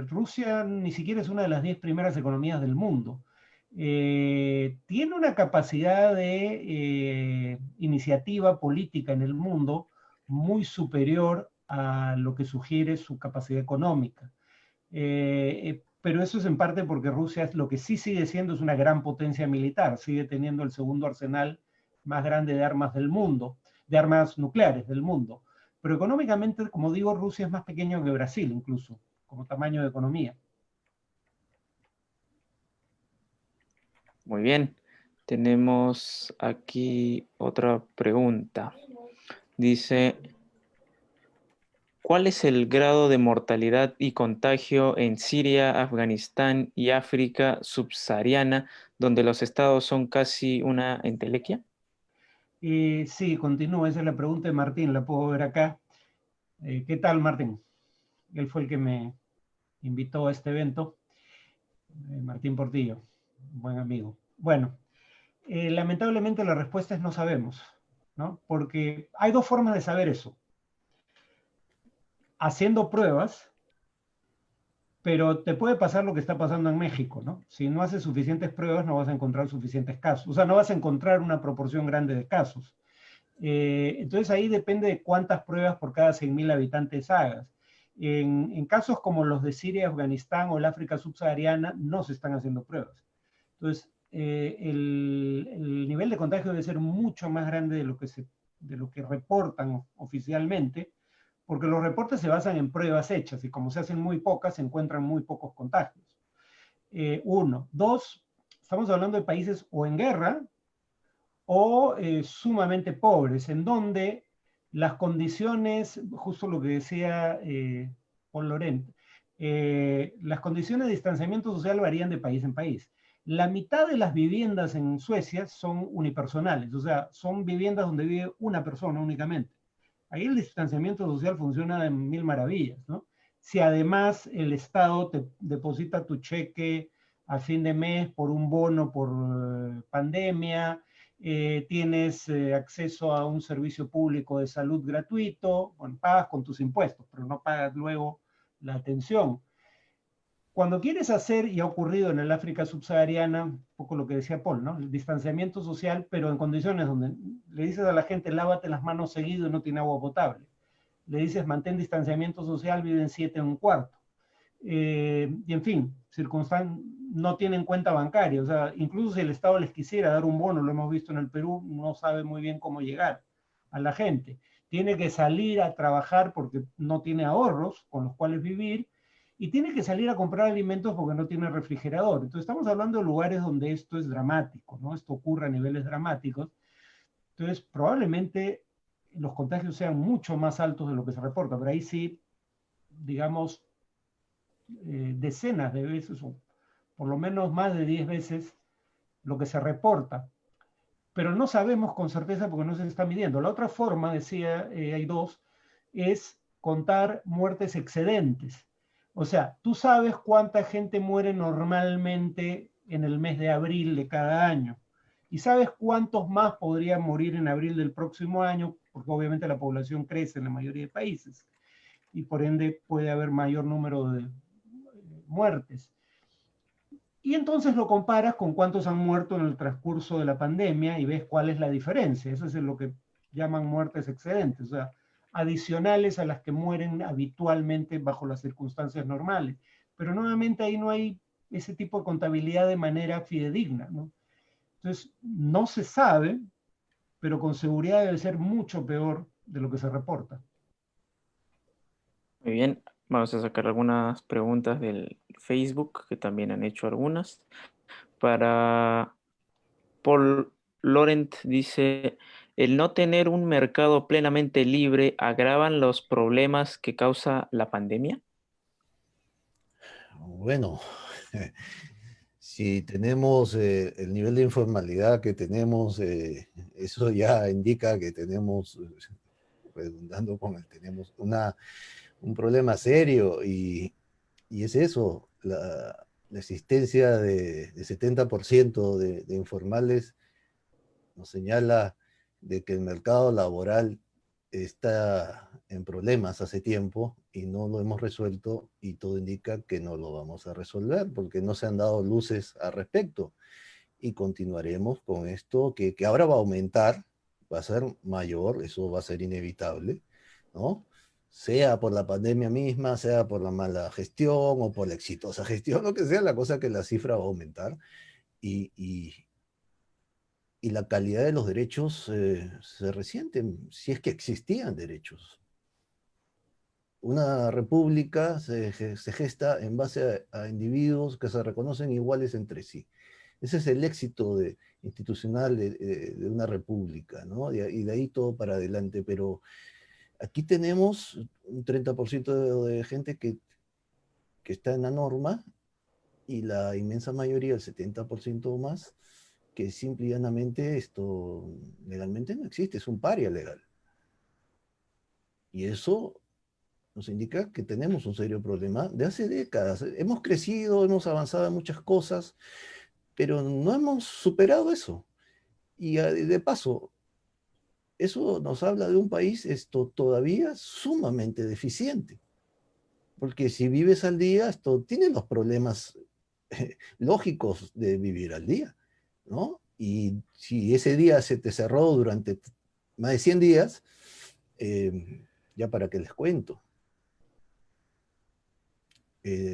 Rusia ni siquiera es una de las 10 primeras economías del mundo. Tiene una capacidad de iniciativa política en el mundo muy superior a lo que sugiere su capacidad económica. Pero eso es en parte porque Rusia es lo que sí sigue siendo es una gran potencia militar, sigue teniendo el segundo arsenal más grande de armas del mundo, de armas nucleares del mundo. Pero económicamente, como digo, Rusia es más pequeño que Brasil incluso, como tamaño de economía. Muy bien. Tenemos aquí otra pregunta. Dice, ¿cuál es el grado de mortalidad y contagio en Siria, Afganistán y África subsahariana, donde los estados son casi una entelequia? Sí, continúa, esa es la pregunta de Martín, la puedo ver acá. ¿Qué tal, Martín? Él fue el que me invitó a este evento. Martín Portillo, buen amigo. Bueno, lamentablemente la respuesta es no sabemos, ¿no? Porque hay dos formas de saber eso. Haciendo pruebas, pero te puede pasar lo que está pasando en México, ¿no? Si no haces suficientes pruebas, no vas a encontrar suficientes casos. O sea, no vas a encontrar una proporción grande de casos. Entonces ahí depende de cuántas pruebas por cada 100.000 habitantes hagas. En casos como los de Siria, Afganistán o el África subsahariana, no se están haciendo pruebas. Entonces, el nivel de contagio debe ser mucho más grande de lo que reportan oficialmente, porque los reportes se basan en pruebas hechas y como se hacen muy pocas, se encuentran muy pocos contagios. Uno. Dos, estamos hablando de países o en guerra o sumamente pobres, en donde las condiciones, justo lo que decía Paul Laurent, las condiciones de distanciamiento social varían de país en país. La mitad de las viviendas en Suecia son unipersonales, o sea, son viviendas donde vive una persona únicamente. Ahí el distanciamiento social funciona de mil maravillas, ¿no? Si además el Estado te deposita tu cheque a fin de mes por un bono por pandemia, tienes acceso a un servicio público de salud gratuito, bueno, pagas con tus impuestos, pero no pagas luego la atención. Cuando quieres hacer, y ha ocurrido en el África subsahariana, un poco lo que decía Paul, ¿no? El distanciamiento social, pero en condiciones donde le dices a la gente, lávate las manos seguido y no tiene agua potable. Le dices, mantén distanciamiento social, viven 7 en un cuarto. Y en fin, no tienen cuenta bancaria. O sea, incluso si el Estado les quisiera dar un bono, lo hemos visto en el Perú, no sabe muy bien cómo llegar a la gente. Tiene que salir a trabajar porque no tiene ahorros con los cuales vivir, y tiene que salir a comprar alimentos porque no tiene refrigerador. Entonces estamos hablando de lugares donde esto es dramático, ¿no? Esto ocurre a niveles dramáticos. Entonces probablemente los contagios sean mucho más altos de lo que se reporta, pero ahí sí, digamos, decenas de veces, o por lo menos más de 10 veces lo que se reporta. Pero no sabemos con certeza porque no se está midiendo. La otra forma, decía, hay dos, es contar muertes excedentes. O sea, tú sabes cuánta gente muere normalmente en el mes de abril de cada año. Y sabes cuántos más podrían morir en abril del próximo año, porque obviamente la población crece en la mayoría de países. Y por ende puede haber mayor número de muertes. Y entonces lo comparas con cuántos han muerto en el transcurso de la pandemia y ves cuál es la diferencia. Eso es lo que llaman muertes excedentes, o sea, adicionales a las que mueren habitualmente bajo las circunstancias normales. Pero nuevamente ahí no hay ese tipo de contabilidad de manera fidedigna, ¿no? Entonces, no se sabe, pero con seguridad debe ser mucho peor de lo que se reporta. Muy bien, vamos a sacar algunas preguntas del Facebook, que también han hecho algunas. Para Paul Laurent dice, ¿el no tener un mercado plenamente libre agravan los problemas que causa la pandemia? Bueno, Si tenemos el nivel de informalidad que tenemos, eso ya indica que tenemos, redundando con el, tenemos un problema serio y es eso, la existencia de 70% de informales nos señala de que el mercado laboral está en problemas hace tiempo y no lo hemos resuelto y todo indica que no lo vamos a resolver porque no se han dado luces al respecto y continuaremos con esto que ahora va a aumentar, va a ser mayor, eso va a ser inevitable, ¿no? Sea por la pandemia misma, sea por la mala gestión o por la exitosa gestión, lo que sea, la cosa que la cifra va a aumentar y la calidad de los derechos se resienten, si es que existían derechos. Una república se gesta en base a individuos que se reconocen iguales entre sí. Ese es el éxito institucional de una república, ¿no? Y de ahí todo para adelante. Pero aquí tenemos un 30% de gente que está en la norma y la inmensa mayoría, el 70% o más, que simple y llanamente esto legalmente no existe, es un paria legal. Y eso nos indica que tenemos un serio problema de hace décadas. Hemos crecido, hemos avanzado en muchas cosas, pero no hemos superado eso. Y de paso, eso nos habla de un país esto todavía sumamente deficiente. Porque si vives al día, esto tiene los problemas lógicos de vivir al día, ¿no? Y si ese día se te cerró durante más de 100 días, ya para qué les cuento.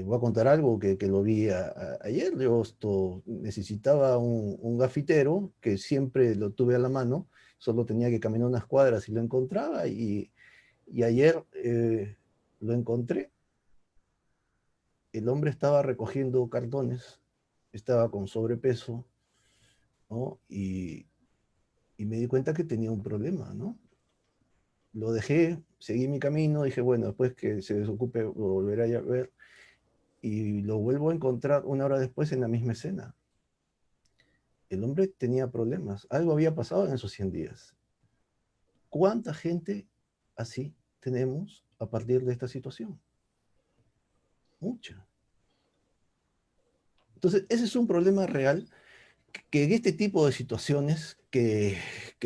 Voy a contar algo que lo vi ayer. Yo necesitaba un gafitero que siempre lo tuve a la mano, solo tenía que caminar unas cuadras y lo encontraba y ayer lo encontré. El hombre estaba recogiendo cartones, estaba con sobrepeso, ¿no? Y me di cuenta que tenía un problema, ¿no? Lo dejé, seguí mi camino, dije, bueno, después que se desocupe lo volveré a ver, y lo vuelvo a encontrar una hora después en la misma escena. El hombre tenía problemas, algo había pasado en esos 100 días. ¿Cuánta gente así tenemos a partir de esta situación? Mucha. Entonces, ese es un problema real que en este tipo de situaciones que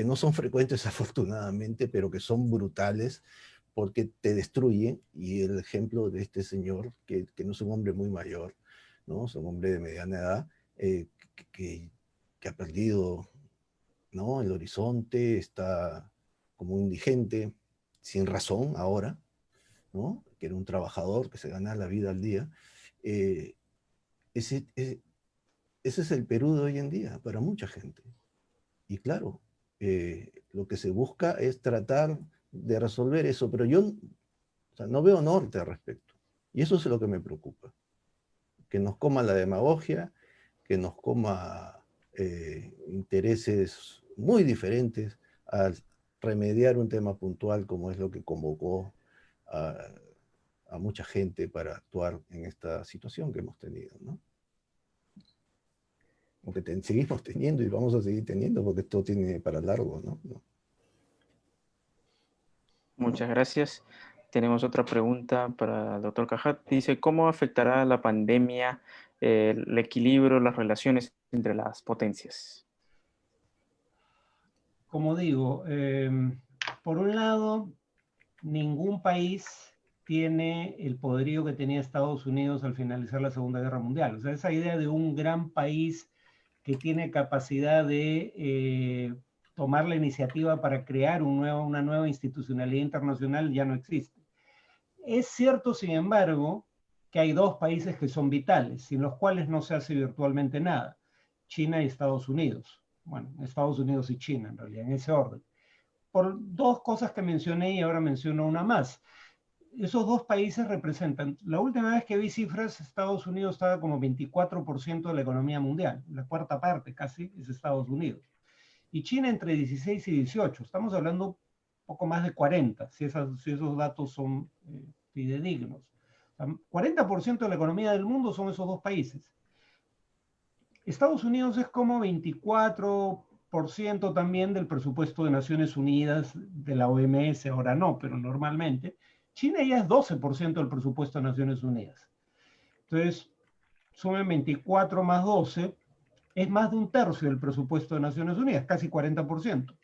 no son frecuentes afortunadamente, pero que son brutales porque te destruyen, y el ejemplo de este señor, que no es un hombre muy mayor, ¿no? Es un hombre de mediana edad, que, que ha perdido, ¿no? El horizonte, está como un indigente, sin razón ahora, ¿no? Que era un trabajador que se gana la vida al día. Eh, ese, ese, ese es el Perú de hoy en día para mucha gente. Y claro, lo que se busca es tratar de resolver eso, pero yo, o sea, no veo norte al respecto. Y eso es lo que me preocupa. Que nos coma la demagogia, que nos coma intereses muy diferentes al remediar un tema puntual como es lo que convocó a, a mucha gente para actuar en esta situación que hemos tenido, ¿no? O que seguimos teniendo y vamos a seguir teniendo porque esto tiene para largo, ¿no? Muchas gracias. Tenemos otra pregunta para el doctor Cajat. Dice, ¿cómo afectará la pandemia el equilibrio, las relaciones entre las potencias? Como digo, por un lado, ningún país tiene el poderío que tenía Estados Unidos al finalizar la Segunda Guerra Mundial. O sea, esa idea de un gran país que tiene capacidad de tomar la iniciativa para crear una nueva institucionalidad internacional ya no existe. Es cierto, sin embargo, que hay dos países que son vitales, sin los cuales no se hace virtualmente nada: China y Estados Unidos. Bueno, Estados Unidos y China, en realidad, en ese orden. Por dos cosas que mencioné y ahora menciono una más. Esos dos países representan, la última vez que vi cifras, Estados Unidos estaba como 24% de la economía mundial, la cuarta parte casi es Estados Unidos. Y China entre 16 y 18, estamos hablando poco más de 40, si esos datos son fidedignos. O sea, 40% de la economía del mundo son esos dos países. Estados Unidos es como 24% también del presupuesto de Naciones Unidas, de la OMS, ahora no, pero normalmente. China ya es 12% del presupuesto de Naciones Unidas. Entonces, sumen 24 más 12, es más de un tercio del presupuesto de Naciones Unidas, casi 40%.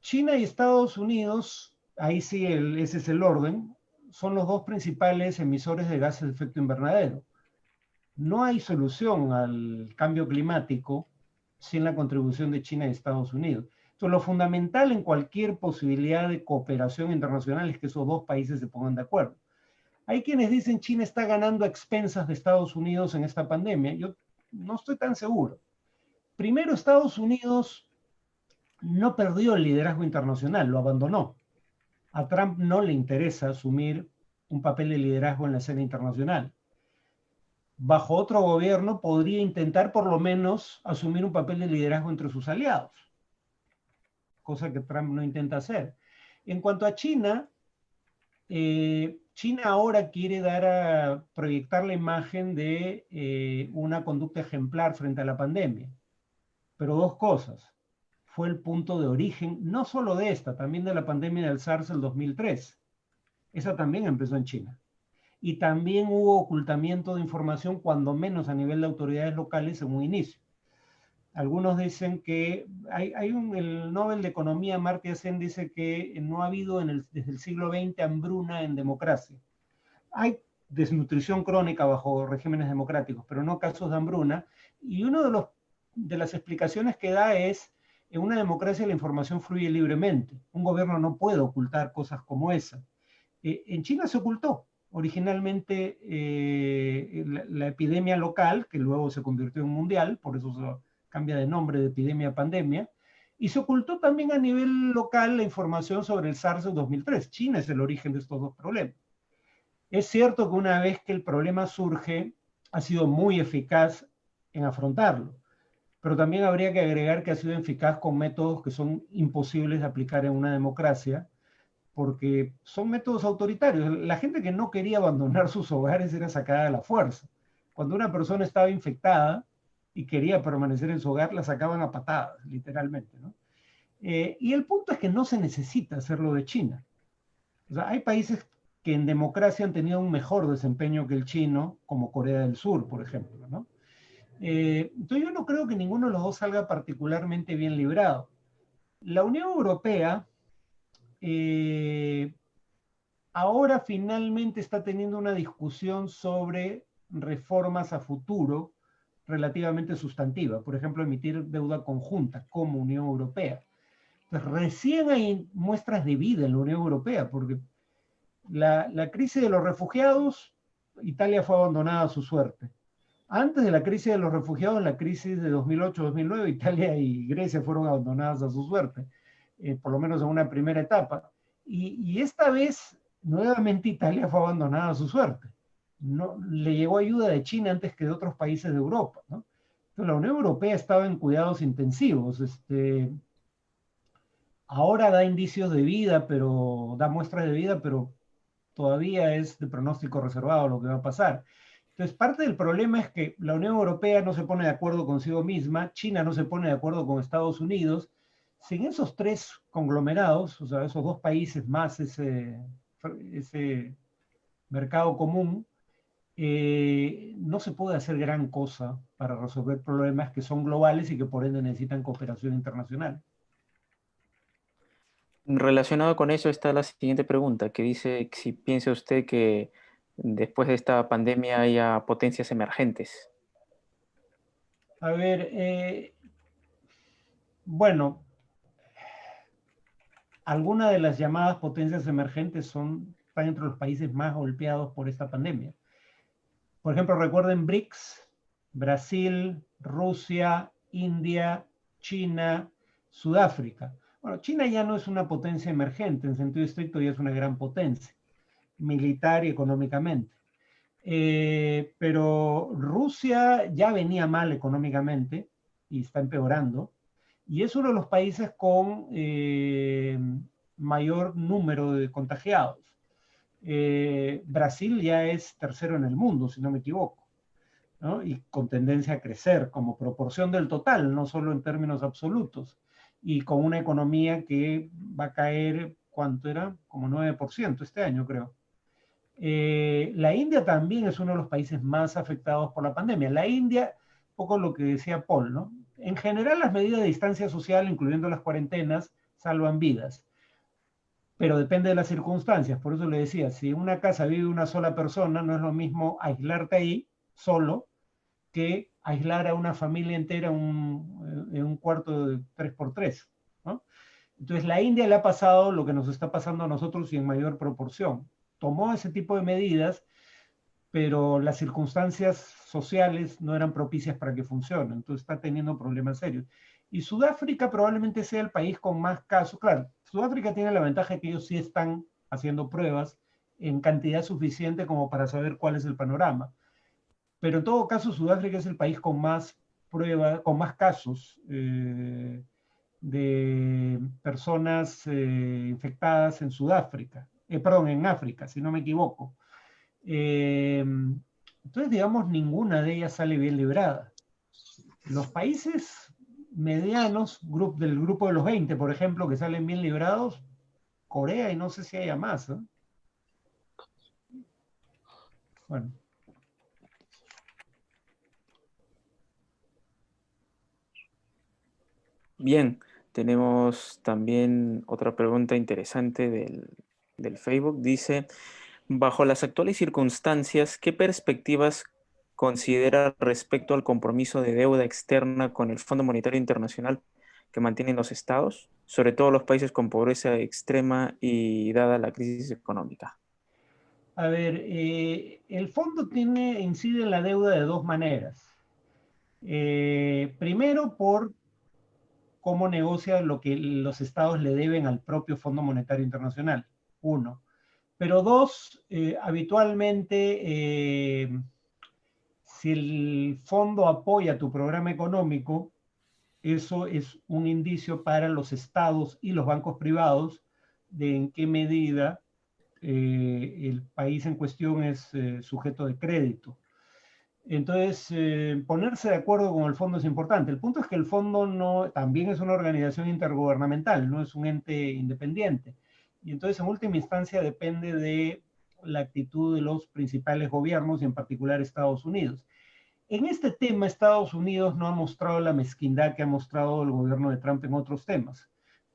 China y Estados Unidos, ahí sí ese es el orden, son los dos principales emisores de gases de efecto invernadero. No hay solución al cambio climático sin la contribución de China y Estados Unidos. Entonces, lo fundamental en cualquier posibilidad de cooperación internacional es que esos dos países se pongan de acuerdo. Hay quienes dicen China está ganando a expensas de Estados Unidos en esta pandemia. Yo no estoy tan seguro. Primero, Estados Unidos no perdió el liderazgo internacional, lo abandonó. A Trump no le interesa asumir un papel de liderazgo en la escena internacional. Bajo otro gobierno podría intentar por lo menos asumir un papel de liderazgo entre sus aliados, cosa que Trump no intenta hacer. En cuanto a China, China ahora quiere proyectar la imagen de una conducta ejemplar frente a la pandemia. Pero dos cosas. Fue el punto de origen, no solo de esta, también de la pandemia del SARS del 2003. Esa también empezó en China. Y también hubo ocultamiento de información, cuando menos a nivel de autoridades locales en un inicio. Algunos dicen que el Nobel de Economía, Amartya Sen, dice que no ha habido desde el siglo XX hambruna en democracia. Hay desnutrición crónica bajo regímenes democráticos, pero no casos de hambruna. Y una de las explicaciones que da es: en una democracia la información fluye libremente. Un gobierno no puede ocultar cosas como esa. En China se ocultó originalmente la epidemia local, que luego se convirtió en mundial, por eso se cambia de nombre de epidemia a pandemia, y se ocultó también a nivel local la información sobre el SARS de 2003. China es el origen de estos dos problemas. Es cierto que una vez que el problema surge, ha sido muy eficaz en afrontarlo, pero también habría que agregar que ha sido eficaz con métodos que son imposibles de aplicar en una democracia, porque son métodos autoritarios. La gente que no quería abandonar sus hogares era sacada a la fuerza. Cuando una persona estaba infectada y quería permanecer en su hogar, la sacaban a patadas, literalmente, ¿no? Y el punto es que no se necesita hacerlo de China. O sea, hay países que en democracia han tenido un mejor desempeño que el chino, como Corea del Sur, por ejemplo, ¿no? Entonces yo no creo que ninguno de los dos salga particularmente bien librado. La Unión Europea ahora finalmente está teniendo una discusión sobre reformas a futuro relativamente sustantivas. Por ejemplo, emitir deuda conjunta como Unión Europea. Entonces, recién hay muestras de vida en la Unión Europea, porque la crisis de los refugiados, Italia fue abandonada a su suerte. Antes de la crisis de los refugiados, la crisis de 2008-2009, Italia y Grecia fueron abandonadas a su suerte, por lo menos en una primera etapa. Y esta vez, nuevamente, Italia fue abandonada a su suerte. No, le llegó ayuda de China antes que de otros países de Europa, ¿no? Entonces, la Unión Europea estaba en cuidados intensivos. Ahora da indicios de vida, da muestras de vida, pero todavía es de pronóstico reservado lo que va a pasar. Entonces, parte del problema es que la Unión Europea no se pone de acuerdo consigo misma, China no se pone de acuerdo con Estados Unidos. Sin esos tres conglomerados, o sea, esos dos países más ese mercado común, no se puede hacer gran cosa para resolver problemas que son globales y que por ende necesitan cooperación internacional. Relacionado con eso está la siguiente pregunta, que dice si piensa usted que después de esta pandemia haya potencias emergentes. A ver, bueno, algunas de las llamadas potencias emergentes están entre los países más golpeados por esta pandemia. Por ejemplo, recuerden BRICS: Brasil, Rusia, India, China, Sudáfrica. Bueno, China ya no es una potencia emergente, en sentido estricto ya es una gran potencia, militar y económicamente. Pero Rusia ya venía mal económicamente y está empeorando, y es uno de los países con mayor número de contagiados. Brasil ya es tercero en el mundo, si no me equivoco. ¿no? Y con tendencia a crecer como proporción del total, no solo en términos absolutos, y con una economía que va a caer, ¿cuánto era? Como 9% este año, creo. La India también es uno de los países más afectados por la pandemia. La India, poco lo que decía Paul, ¿no? En general, las medidas de distancia social, incluyendo las cuarentenas, salvan vidas, pero depende de las circunstancias. Por eso le decía, si en una casa vive una sola persona, no es lo mismo aislarte ahí solo que aislar a una familia entera en un cuarto de 3x3, ¿no? Entonces, la India le ha pasado lo que nos está pasando a nosotros y en mayor proporción. Tomó ese tipo de medidas, pero las circunstancias sociales no eran propicias para que funcione, entonces está teniendo problemas serios. Y Sudáfrica probablemente sea el país con más casos. Claro, Sudáfrica tiene la ventaja de que ellos sí están haciendo pruebas en cantidad suficiente como para saber cuál es el panorama. Pero en todo caso, Sudáfrica es el país con más pruebas, con más casos de personas infectadas en Sudáfrica, perdón, en África, si no me equivoco. Entonces, digamos, ninguna de ellas sale bien librada. Los países medianos, del grupo de los 20, por ejemplo, que salen bien librados, Corea y no sé si haya más, ¿eh? Bueno. Bien, tenemos también otra pregunta interesante del Facebook. Dice, bajo las actuales circunstancias, ¿qué perspectivas considera respecto al compromiso de deuda externa con el Fondo Monetario Internacional que mantienen los estados, sobre todo los países con pobreza extrema y dada la crisis económica? A ver, el fondo incide en la deuda de dos maneras. Primero, por cómo negocia lo que los estados le deben al propio Fondo Monetario Internacional, uno. Pero dos, habitualmente, si el fondo apoya tu programa económico, eso es un indicio para los estados y los bancos privados de en qué medida el país en cuestión es sujeto de crédito. Entonces, ponerse de acuerdo con el fondo es importante. El punto es que el fondo no, también es una organización intergubernamental, no es un ente independiente. Y entonces, en última instancia, depende de la actitud de los principales gobiernos y en particular Estados Unidos. En este tema, Estados Unidos no ha mostrado la mezquindad que ha mostrado el gobierno de Trump en otros temas.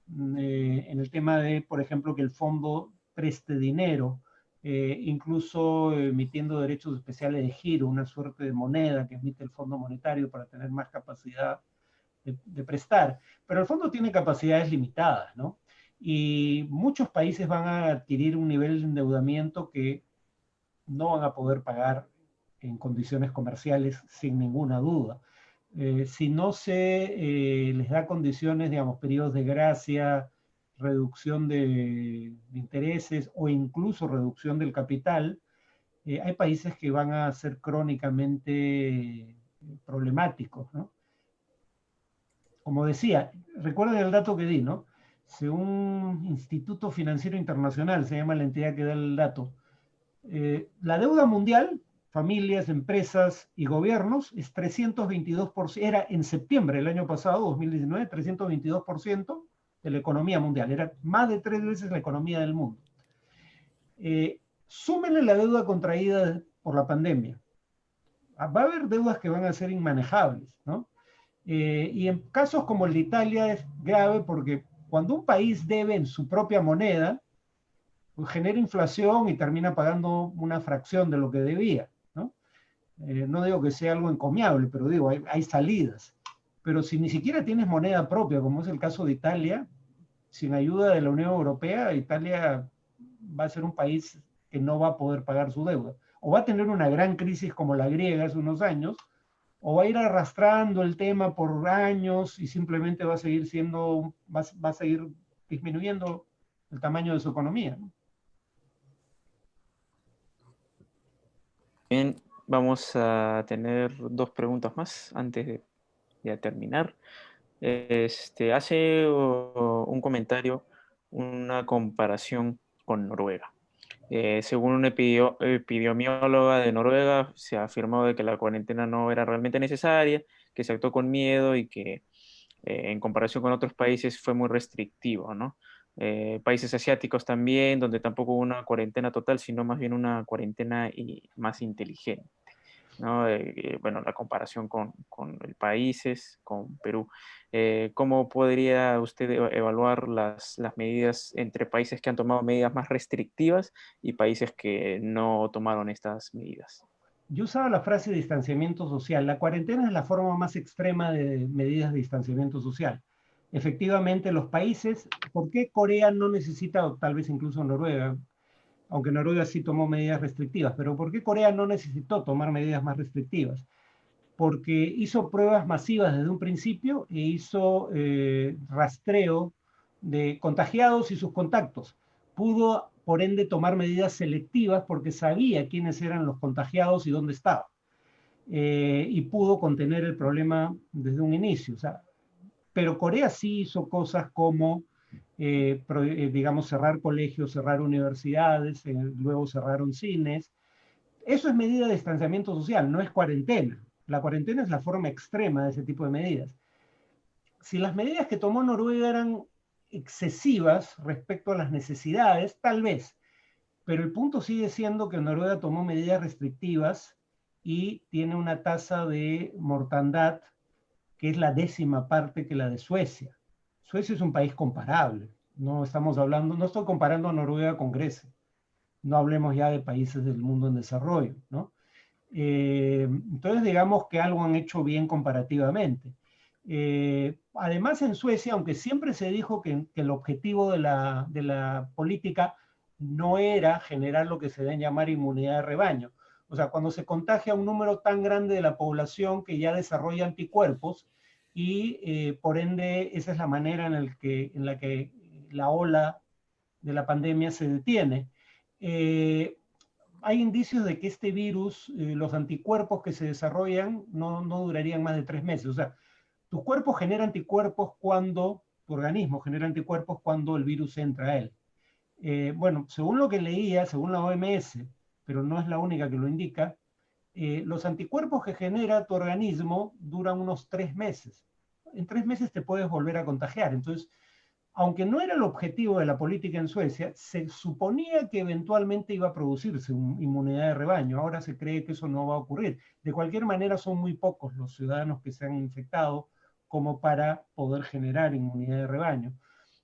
En el tema de, por ejemplo, que el fondo preste dinero, incluso emitiendo derechos especiales de giro, una suerte de moneda que emite el Fondo Monetario para tener más capacidad de prestar. Pero el fondo tiene capacidades limitadas, ¿no? Y muchos países van a adquirir un nivel de endeudamiento que no van a poder pagar en condiciones comerciales sin ninguna duda. Si no se les da condiciones, digamos, periodos de gracia, reducción de intereses o incluso reducción del capital, hay países que van a ser crónicamente problemáticos, ¿no? Como decía, recuerden el dato que di, ¿no? Según Instituto Financiero Internacional, se llama la entidad que da el dato, la deuda mundial, familias, empresas y gobiernos, es 322%, era en septiembre del año pasado, 2019, 322% de la economía mundial, era más de 3 veces la economía del mundo. Súmenle la deuda contraída por la pandemia. Va a haber deudas que van a ser inmanejables, ¿no? Y en casos como el de Italia es grave porque cuando un país debe en su propia moneda, pues genera inflación y termina pagando una fracción de lo que debía, ¿no? No digo que sea algo encomiable, pero digo, hay salidas. Pero si ni siquiera tienes moneda propia, como es el caso de Italia, sin ayuda de la Unión Europea, Italia va a ser un país que no va a poder pagar su deuda. O va a tener una gran crisis como la griega hace unos años, o va a ir arrastrando el tema por años y simplemente va a seguir va a seguir disminuyendo el tamaño de su economía, ¿no? Bien, vamos a tener dos preguntas más antes de terminar. Hace un comentario, una comparación con Noruega. Según una epidemióloga de Noruega, se afirmó de que la cuarentena no era realmente necesaria, que se actuó con miedo y que en comparación con otros países fue muy restrictivo, ¿no? Países asiáticos también, donde tampoco hubo una cuarentena total, sino más bien una cuarentena más inteligente, ¿no? Bueno, la comparación con el países, con Perú. ¿Cómo podría usted evaluar las medidas entre países que han tomado medidas más restrictivas y países que no tomaron estas medidas? Yo usaba la frase distanciamiento social. La cuarentena es la forma más extrema de medidas de distanciamiento social. Efectivamente, los países, ¿por qué Corea no necesita, o tal vez incluso Noruega, aunque Noruega sí tomó medidas restrictivas, pero ¿por qué Corea no necesitó tomar medidas más restrictivas? Porque hizo pruebas masivas desde un principio e hizo rastreo de contagiados y sus contactos. Pudo, por ende, tomar medidas selectivas porque sabía quiénes eran los contagiados y dónde estaban. Y pudo contener el problema desde un inicio. O sea, pero Corea sí hizo cosas como, digamos, cerrar colegios, cerrar universidades, luego cerraron cines. Eso es medida de distanciamiento social, no es cuarentena. La cuarentena es la forma extrema de ese tipo de medidas. Si las medidas que tomó Noruega eran excesivas respecto a las necesidades, tal vez, pero el punto sigue siendo que Noruega tomó medidas restrictivas y tiene una tasa de mortandad que es la 10ª parte que la de Suecia. Suecia es un país comparable. No estamos hablando, no estoy comparando a Noruega con Grecia. No hablemos ya de países del mundo en desarrollo, ¿no? Entonces, digamos que algo han hecho bien comparativamente. Además, en Suecia, aunque siempre se dijo que el objetivo de la política no era generar lo que se debe llamar inmunidad de rebaño. O sea, cuando se contagia un número tan grande de la población que ya desarrolla anticuerpos y por ende esa es la manera en la que la ola de la pandemia se detiene. Hay indicios de que este virus, los anticuerpos que se desarrollan no durarían más de 3 meses. O sea, tu cuerpo genera anticuerpos cuando, tu organismo genera anticuerpos cuando el virus entra a él. Bueno, según lo que leía, según la OMS, pero no es la única que lo indica, los anticuerpos que genera tu organismo duran unos 3 meses. En 3 meses te puedes volver a contagiar. Entonces, aunque no era el objetivo de la política en Suecia, se suponía que eventualmente iba a producirse una inmunidad de rebaño. Ahora se cree que eso no va a ocurrir. De cualquier manera, son muy pocos los ciudadanos que se han infectado como para poder generar inmunidad de rebaño.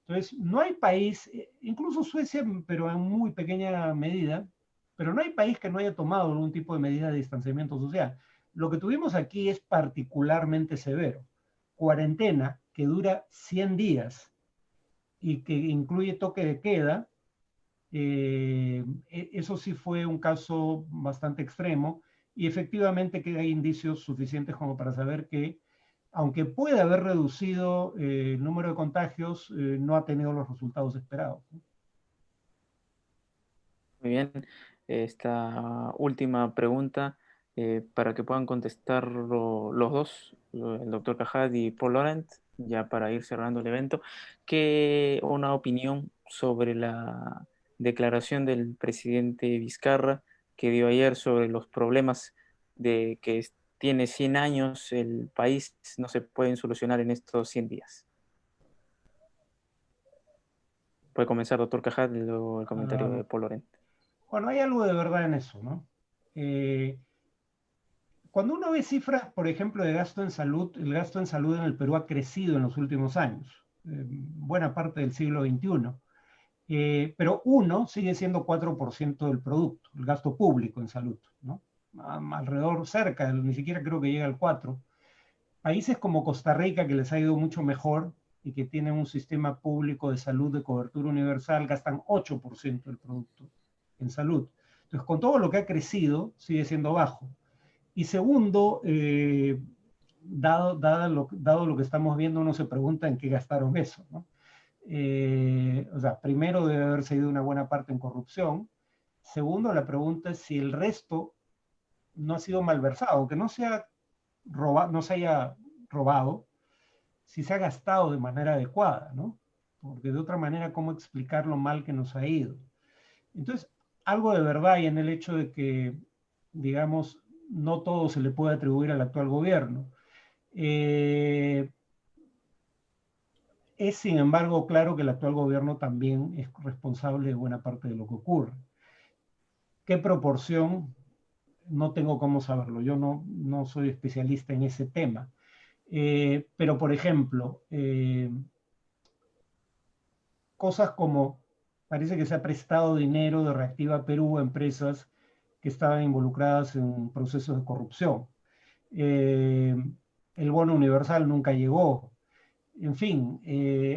Entonces, no hay país, incluso Suecia, pero en muy pequeña medida, pero no hay país que no haya tomado algún tipo de medida de distanciamiento social. Lo que tuvimos aquí es particularmente severo. Cuarentena que dura 100 días y que incluye toque de queda, eso sí fue un caso bastante extremo y efectivamente que hay indicios suficientes como para saber que, aunque puede haber reducido el número de contagios, no ha tenido los resultados esperados. Muy bien, esta última pregunta para que puedan contestar los dos, el doctor Cajat y Paul Laurent, ya para ir cerrando el evento, que una opinión sobre la declaración del presidente Vizcarra que dio ayer sobre los problemas de que tiene 100 años el país, no se pueden solucionar en estos 100 días. Puede comenzar, doctor Cajat, y luego el comentario de Paul Laurent. Bueno, hay algo de verdad en eso, ¿no? Cuando uno ve cifras, por ejemplo, de gasto en salud, el gasto en salud en el Perú ha crecido en los últimos años, buena parte del siglo XXI. Pero uno sigue siendo 4% del producto, el gasto público en salud, ¿no? Alrededor, cerca, ni siquiera creo que llega al 4%. Países como Costa Rica, que les ha ido mucho mejor y que tienen un sistema público de salud de cobertura universal, gastan 8% del producto en salud. Entonces, con todo lo que ha crecido, sigue siendo bajo. Y segundo, dado lo que estamos viendo, uno se pregunta en qué gastaron eso, ¿no? O sea, primero debe haberse ido una buena parte en corrupción. Segundo, la pregunta es si el resto no ha sido malversado, aunque no se haya robado, si se ha gastado de manera adecuada, ¿no? Porque de otra manera, ¿cómo explicar lo mal que nos ha ido? Entonces, algo de verdad hay en el hecho de que, digamos, no todo se le puede atribuir al actual gobierno. Es, sin embargo, claro que el actual gobierno también es responsable de buena parte de lo que ocurre. ¿Qué proporción? No tengo cómo saberlo. Yo no soy especialista en ese tema. Pero, por ejemplo, cosas como parece que se ha prestado dinero de Reactiva Perú a empresas que estaban involucradas en procesos de corrupción. El bono universal nunca llegó. En fin,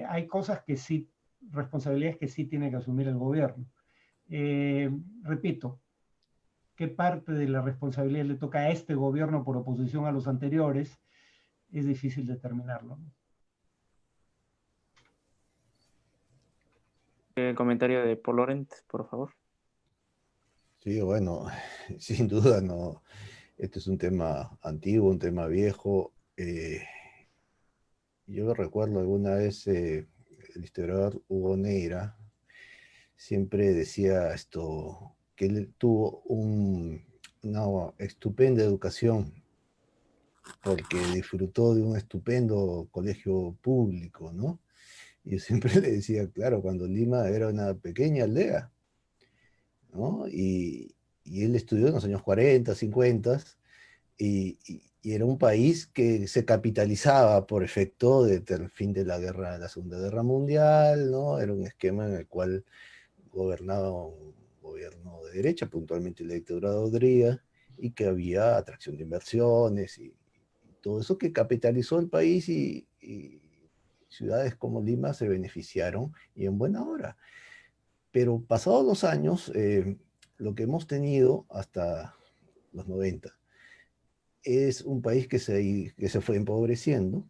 hay cosas que sí, responsabilidades que sí tiene que asumir el gobierno. Repito, ¿qué parte de la responsabilidad le toca a este gobierno por oposición a los anteriores? Es difícil determinarlo, ¿no? El comentario de Paul Laurent, por favor. Sí, bueno, sin duda no. Este es un tema antiguo, un tema viejo. Yo recuerdo alguna vez el historiador Hugo Neira siempre decía esto, que él tuvo una estupenda educación porque disfrutó de un estupendo colegio público, ¿no? Y yo siempre le decía, claro, cuando Lima era una pequeña aldea, ¿no? Y él estudió en los años 40, 50, y era un país que se capitalizaba por efecto del fin de la guerra, de la Segunda Guerra Mundial, ¿no? Era un esquema en el cual gobernaba un gobierno de derecha, puntualmente la dictadura de Odría, y que había atracción de inversiones y todo eso que capitalizó el país y ciudades como Lima se beneficiaron y en buena hora. Pero pasados los años, lo que hemos tenido hasta los 90 es un país que se fue empobreciendo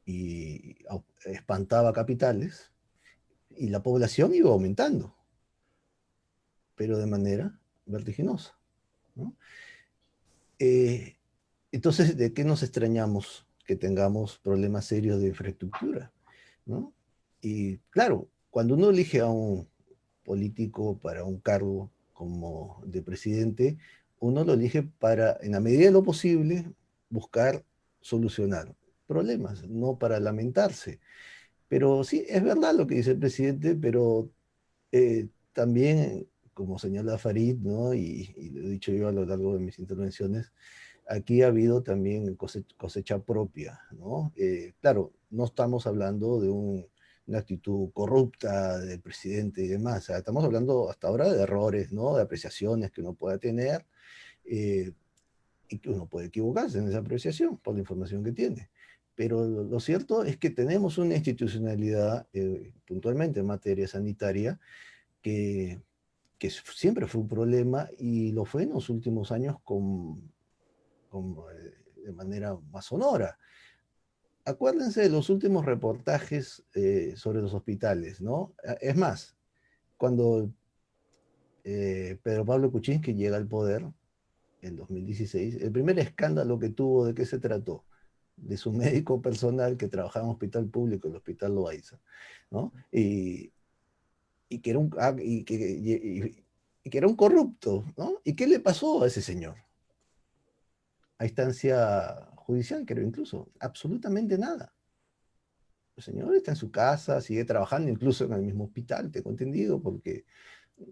y espantaba capitales y la población iba aumentando, pero de manera vertiginosa, ¿no? Eh, entonces, ¿de qué nos extrañamos que tengamos problemas serios de infraestructura, ¿no? Y claro, cuando uno elige a un político para un cargo como de presidente, uno lo elige para, en la medida de lo posible, buscar solucionar problemas, no para lamentarse. Pero sí, es verdad lo que dice el presidente, pero también, como señala Farid, ¿no? Y lo he dicho yo a lo largo de mis intervenciones, aquí ha habido también cosecha propia, ¿no? Claro, no estamos hablando de una actitud corrupta del presidente y demás, o sea, estamos hablando hasta ahora de errores, ¿no? De apreciaciones que uno pueda tener eh, y que uno puede equivocarse en esa apreciación por la información que tiene. Pero lo cierto es que tenemos una institucionalidad, puntualmente en materia sanitaria, que, que siempre fue un problema y lo fue en los últimos años de manera más sonora. Acuérdense de los últimos reportajes sobre los hospitales, ¿no? Es más, cuando Pedro Pablo Kuczynski llega al poder en 2016, el primer escándalo que tuvo, ¿de qué se trató? De su médico personal que trabajaba en un hospital público, el Hospital Loaiza, ¿no? Y que era y que era un corrupto, ¿no? ¿Y qué le pasó a ese señor? A instancia judicial, creo incluso, absolutamente nada. El señor está en su casa, sigue trabajando incluso en el mismo hospital, tengo entendido, porque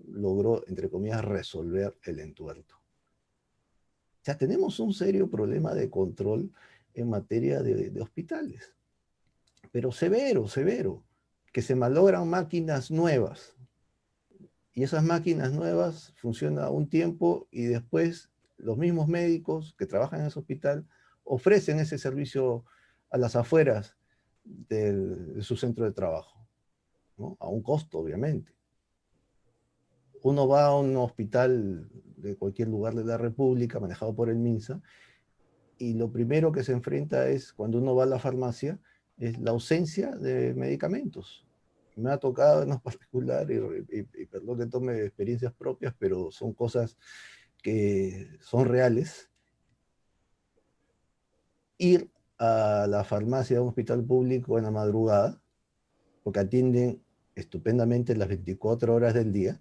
logró, entre comillas, resolver el entuerto. O sea, tenemos un serio problema de control en materia de hospitales, pero severo, severo, que se malogran máquinas nuevas. Y esas máquinas nuevas funcionan un tiempo y después los mismos médicos que trabajan en ese hospital ofrecen ese servicio a las afueras de su centro de trabajo, ¿no? A un costo, obviamente. Uno va a un hospital de cualquier lugar de la República, manejado por el MINSA, y lo primero que se enfrenta es, cuando uno va a la farmacia, es la ausencia de medicamentos. Me ha tocado en lo particular, y perdón que tome experiencias propias, pero son cosas que son reales, ir a la farmacia de un hospital público en la madrugada, porque atienden estupendamente las 24 horas del día,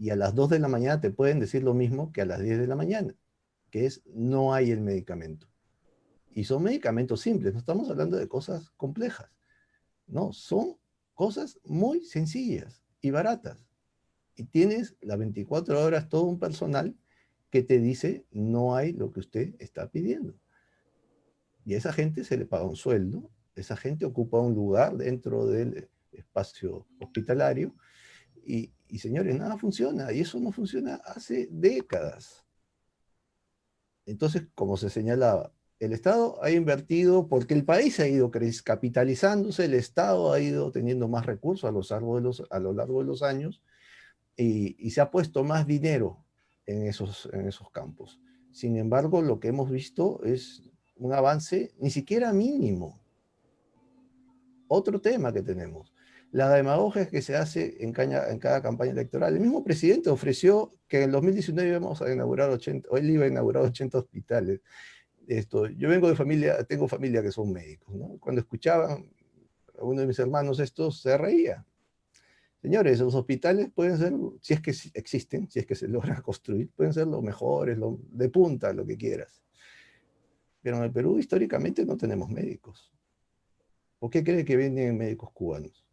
Y a las 2 de la mañana te pueden decir lo mismo que a las 10 de la mañana, que es no hay el medicamento. Y son medicamentos simples, no estamos hablando de cosas complejas. No, son cosas muy sencillas y baratas. Y tienes las 24 horas todo un personal que te dice no hay lo que usted está pidiendo. Y a esa gente se le paga un sueldo, esa gente ocupa un lugar dentro del espacio hospitalario y señores, nada funciona y eso no funciona hace décadas. Entonces, como se señalaba, el Estado ha invertido porque el país ha ido capitalizándose, el Estado ha ido teniendo más recursos a lo largo de los años y se ha puesto más dinero en esos campos. Sin embargo, lo que hemos visto es un avance ni siquiera mínimo. Otro tema que tenemos, la demagogia que se hace en cada campaña electoral. El mismo presidente ofreció que en el 2019 íbamos a inaugurar 80, o él iba a inaugurar 80 hospitales. Yo vengo de familia, tengo familia que son médicos, ¿no? Cuando escuchaban a uno de mis hermanos esto, se reía. Señores, los hospitales pueden ser, si es que existen, si es que se logra construir, pueden ser los mejores, de punta, lo que quieras. Pero en el Perú históricamente no tenemos médicos. ¿Por qué cree que vienen médicos cubanos?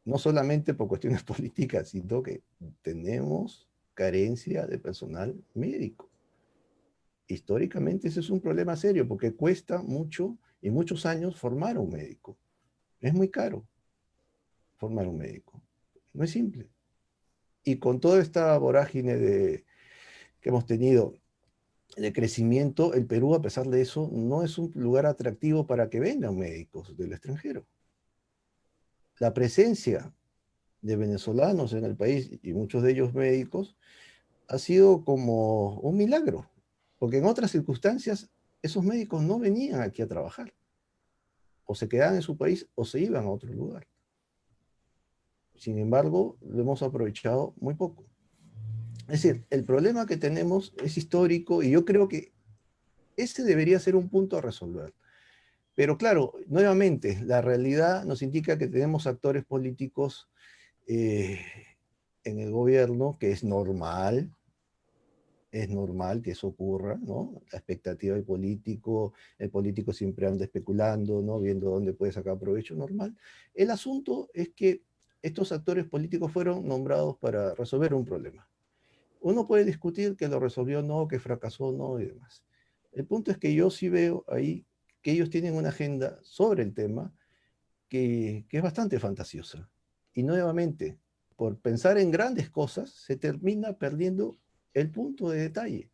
No solamente por cuestiones políticas, sino que tenemos carencia de personal médico. Históricamente ese es un problema serio porque cuesta mucho y muchos años formar un médico. Es muy caro formar un médico. No es simple. Y con toda esta vorágine que hemos tenido de crecimiento, el Perú, a pesar de eso, no es un lugar atractivo para que vengan médicos del extranjero. La presencia de venezolanos en el país, y muchos de ellos médicos, ha sido como un milagro, porque en otras circunstancias esos médicos no venían aquí a trabajar, o se quedaban en su país o se iban a otro lugar. Sin embargo, lo hemos aprovechado muy poco. Es decir, el problema que tenemos es histórico y yo creo que ese debería ser un punto a resolver. Pero claro, nuevamente, la realidad nos indica que tenemos actores políticos eh, en el gobierno, que es normal que eso ocurra, ¿no? La expectativa del político, el político siempre anda especulando, ¿no? Viendo dónde puede sacar provecho, normal. El asunto es que estos actores políticos fueron nombrados para resolver un problema. Uno puede discutir que lo resolvió o no, que fracasó o no y demás. El punto es que yo sí veo ahí que ellos tienen una agenda sobre el tema que es bastante fantasiosa. Y nuevamente, por pensar en grandes cosas, se termina perdiendo el punto de detalle.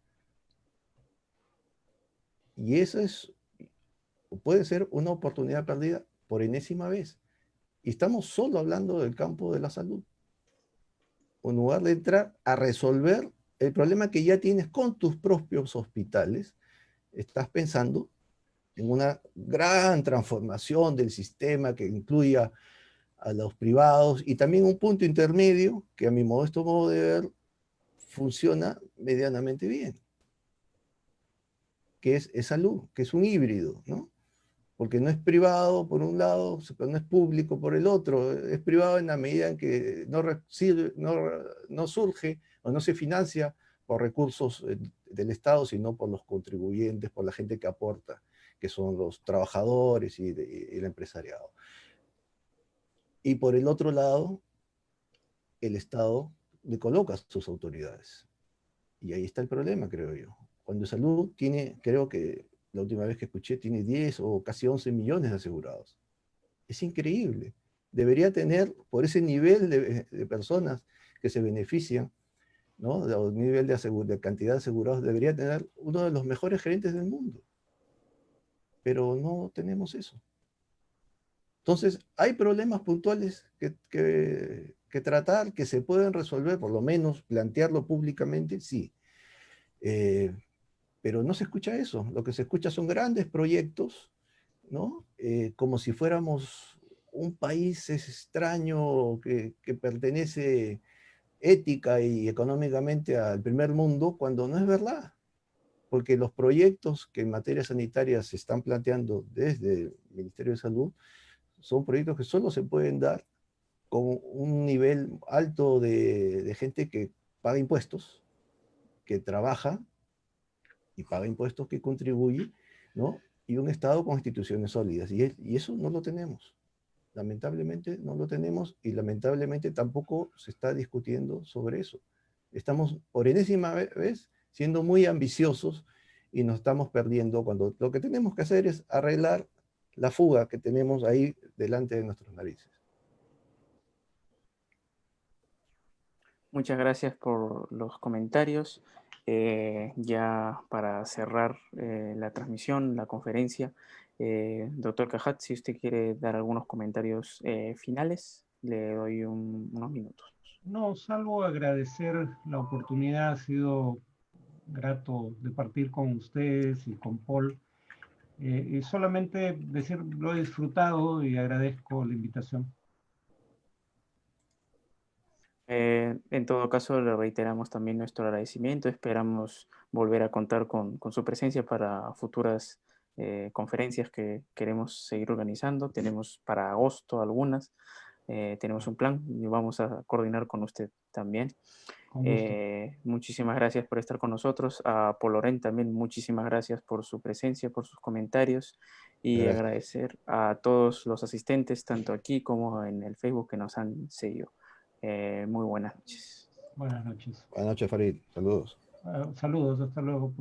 Y eso puede ser una oportunidad perdida por enésima vez. Y estamos solo hablando del campo de la salud. En lugar de entrar a resolver el problema que ya tienes con tus propios hospitales, estás pensando en una gran transformación del sistema que incluya a los privados y también un punto intermedio que a mi modesto modo de ver funciona medianamente bien, que es salud, que es un híbrido, ¿no? Porque no es privado por un lado, pero no es público por el otro, es privado en la medida en que no surge o no se financia por recursos del Estado, sino por los contribuyentes, por la gente que aporta, que son los trabajadores y el empresariado. Y por el otro lado, el Estado le coloca sus autoridades. Y ahí está el problema, creo yo. Cuando salud tiene, creo que la última vez que escuché, tiene 10 o casi 11 millones de asegurados. Es increíble. Debería tener, por ese nivel de personas que se benefician, ¿no? El nivel de cantidad de asegurados, debería tener uno de los mejores gerentes del mundo. Pero no tenemos eso. Entonces, hay problemas puntuales que tratar, que se pueden resolver, por lo menos plantearlo públicamente, sí. Pero no se escucha eso. Lo que se escucha son grandes proyectos, ¿no? Como si fuéramos un país extraño que pertenece ética y económicamente al primer mundo, cuando no es verdad. Porque los proyectos que en materia sanitaria se están planteando desde el Ministerio de Salud son proyectos que solo se pueden dar con un nivel alto de gente que paga impuestos, que trabaja y paga impuestos, que contribuye, ¿no? Y un Estado con instituciones sólidas. Y eso no lo tenemos. Lamentablemente no lo tenemos y lamentablemente tampoco se está discutiendo sobre eso. Estamos por enésima vez siendo muy ambiciosos y nos estamos perdiendo cuando lo que tenemos que hacer es arreglar la fuga que tenemos ahí delante de nuestras narices. Muchas gracias por los comentarios. Ya para cerrar la transmisión, la conferencia, doctor Cajat, si usted quiere dar algunos comentarios finales, le doy unos minutos. No, salvo agradecer la oportunidad, ha sido grato de partir con ustedes y con Paul. Y solamente decir, lo he disfrutado y agradezco la invitación. En todo caso, le reiteramos también nuestro agradecimiento. Esperamos volver a contar con su presencia para futuras conferencias que queremos seguir organizando. Tenemos para agosto algunas. Tenemos un plan y vamos a coordinar con usted también. Con gusto. Muchísimas gracias por estar con nosotros. A Paul Loren también muchísimas gracias por su presencia, por sus comentarios y Gracias. agradecer a todos los asistentes, tanto aquí como en el Facebook, que nos han seguido. Muy buenas noches. Buenas noches. Buenas noches, Farid. Saludos. Saludos, hasta luego.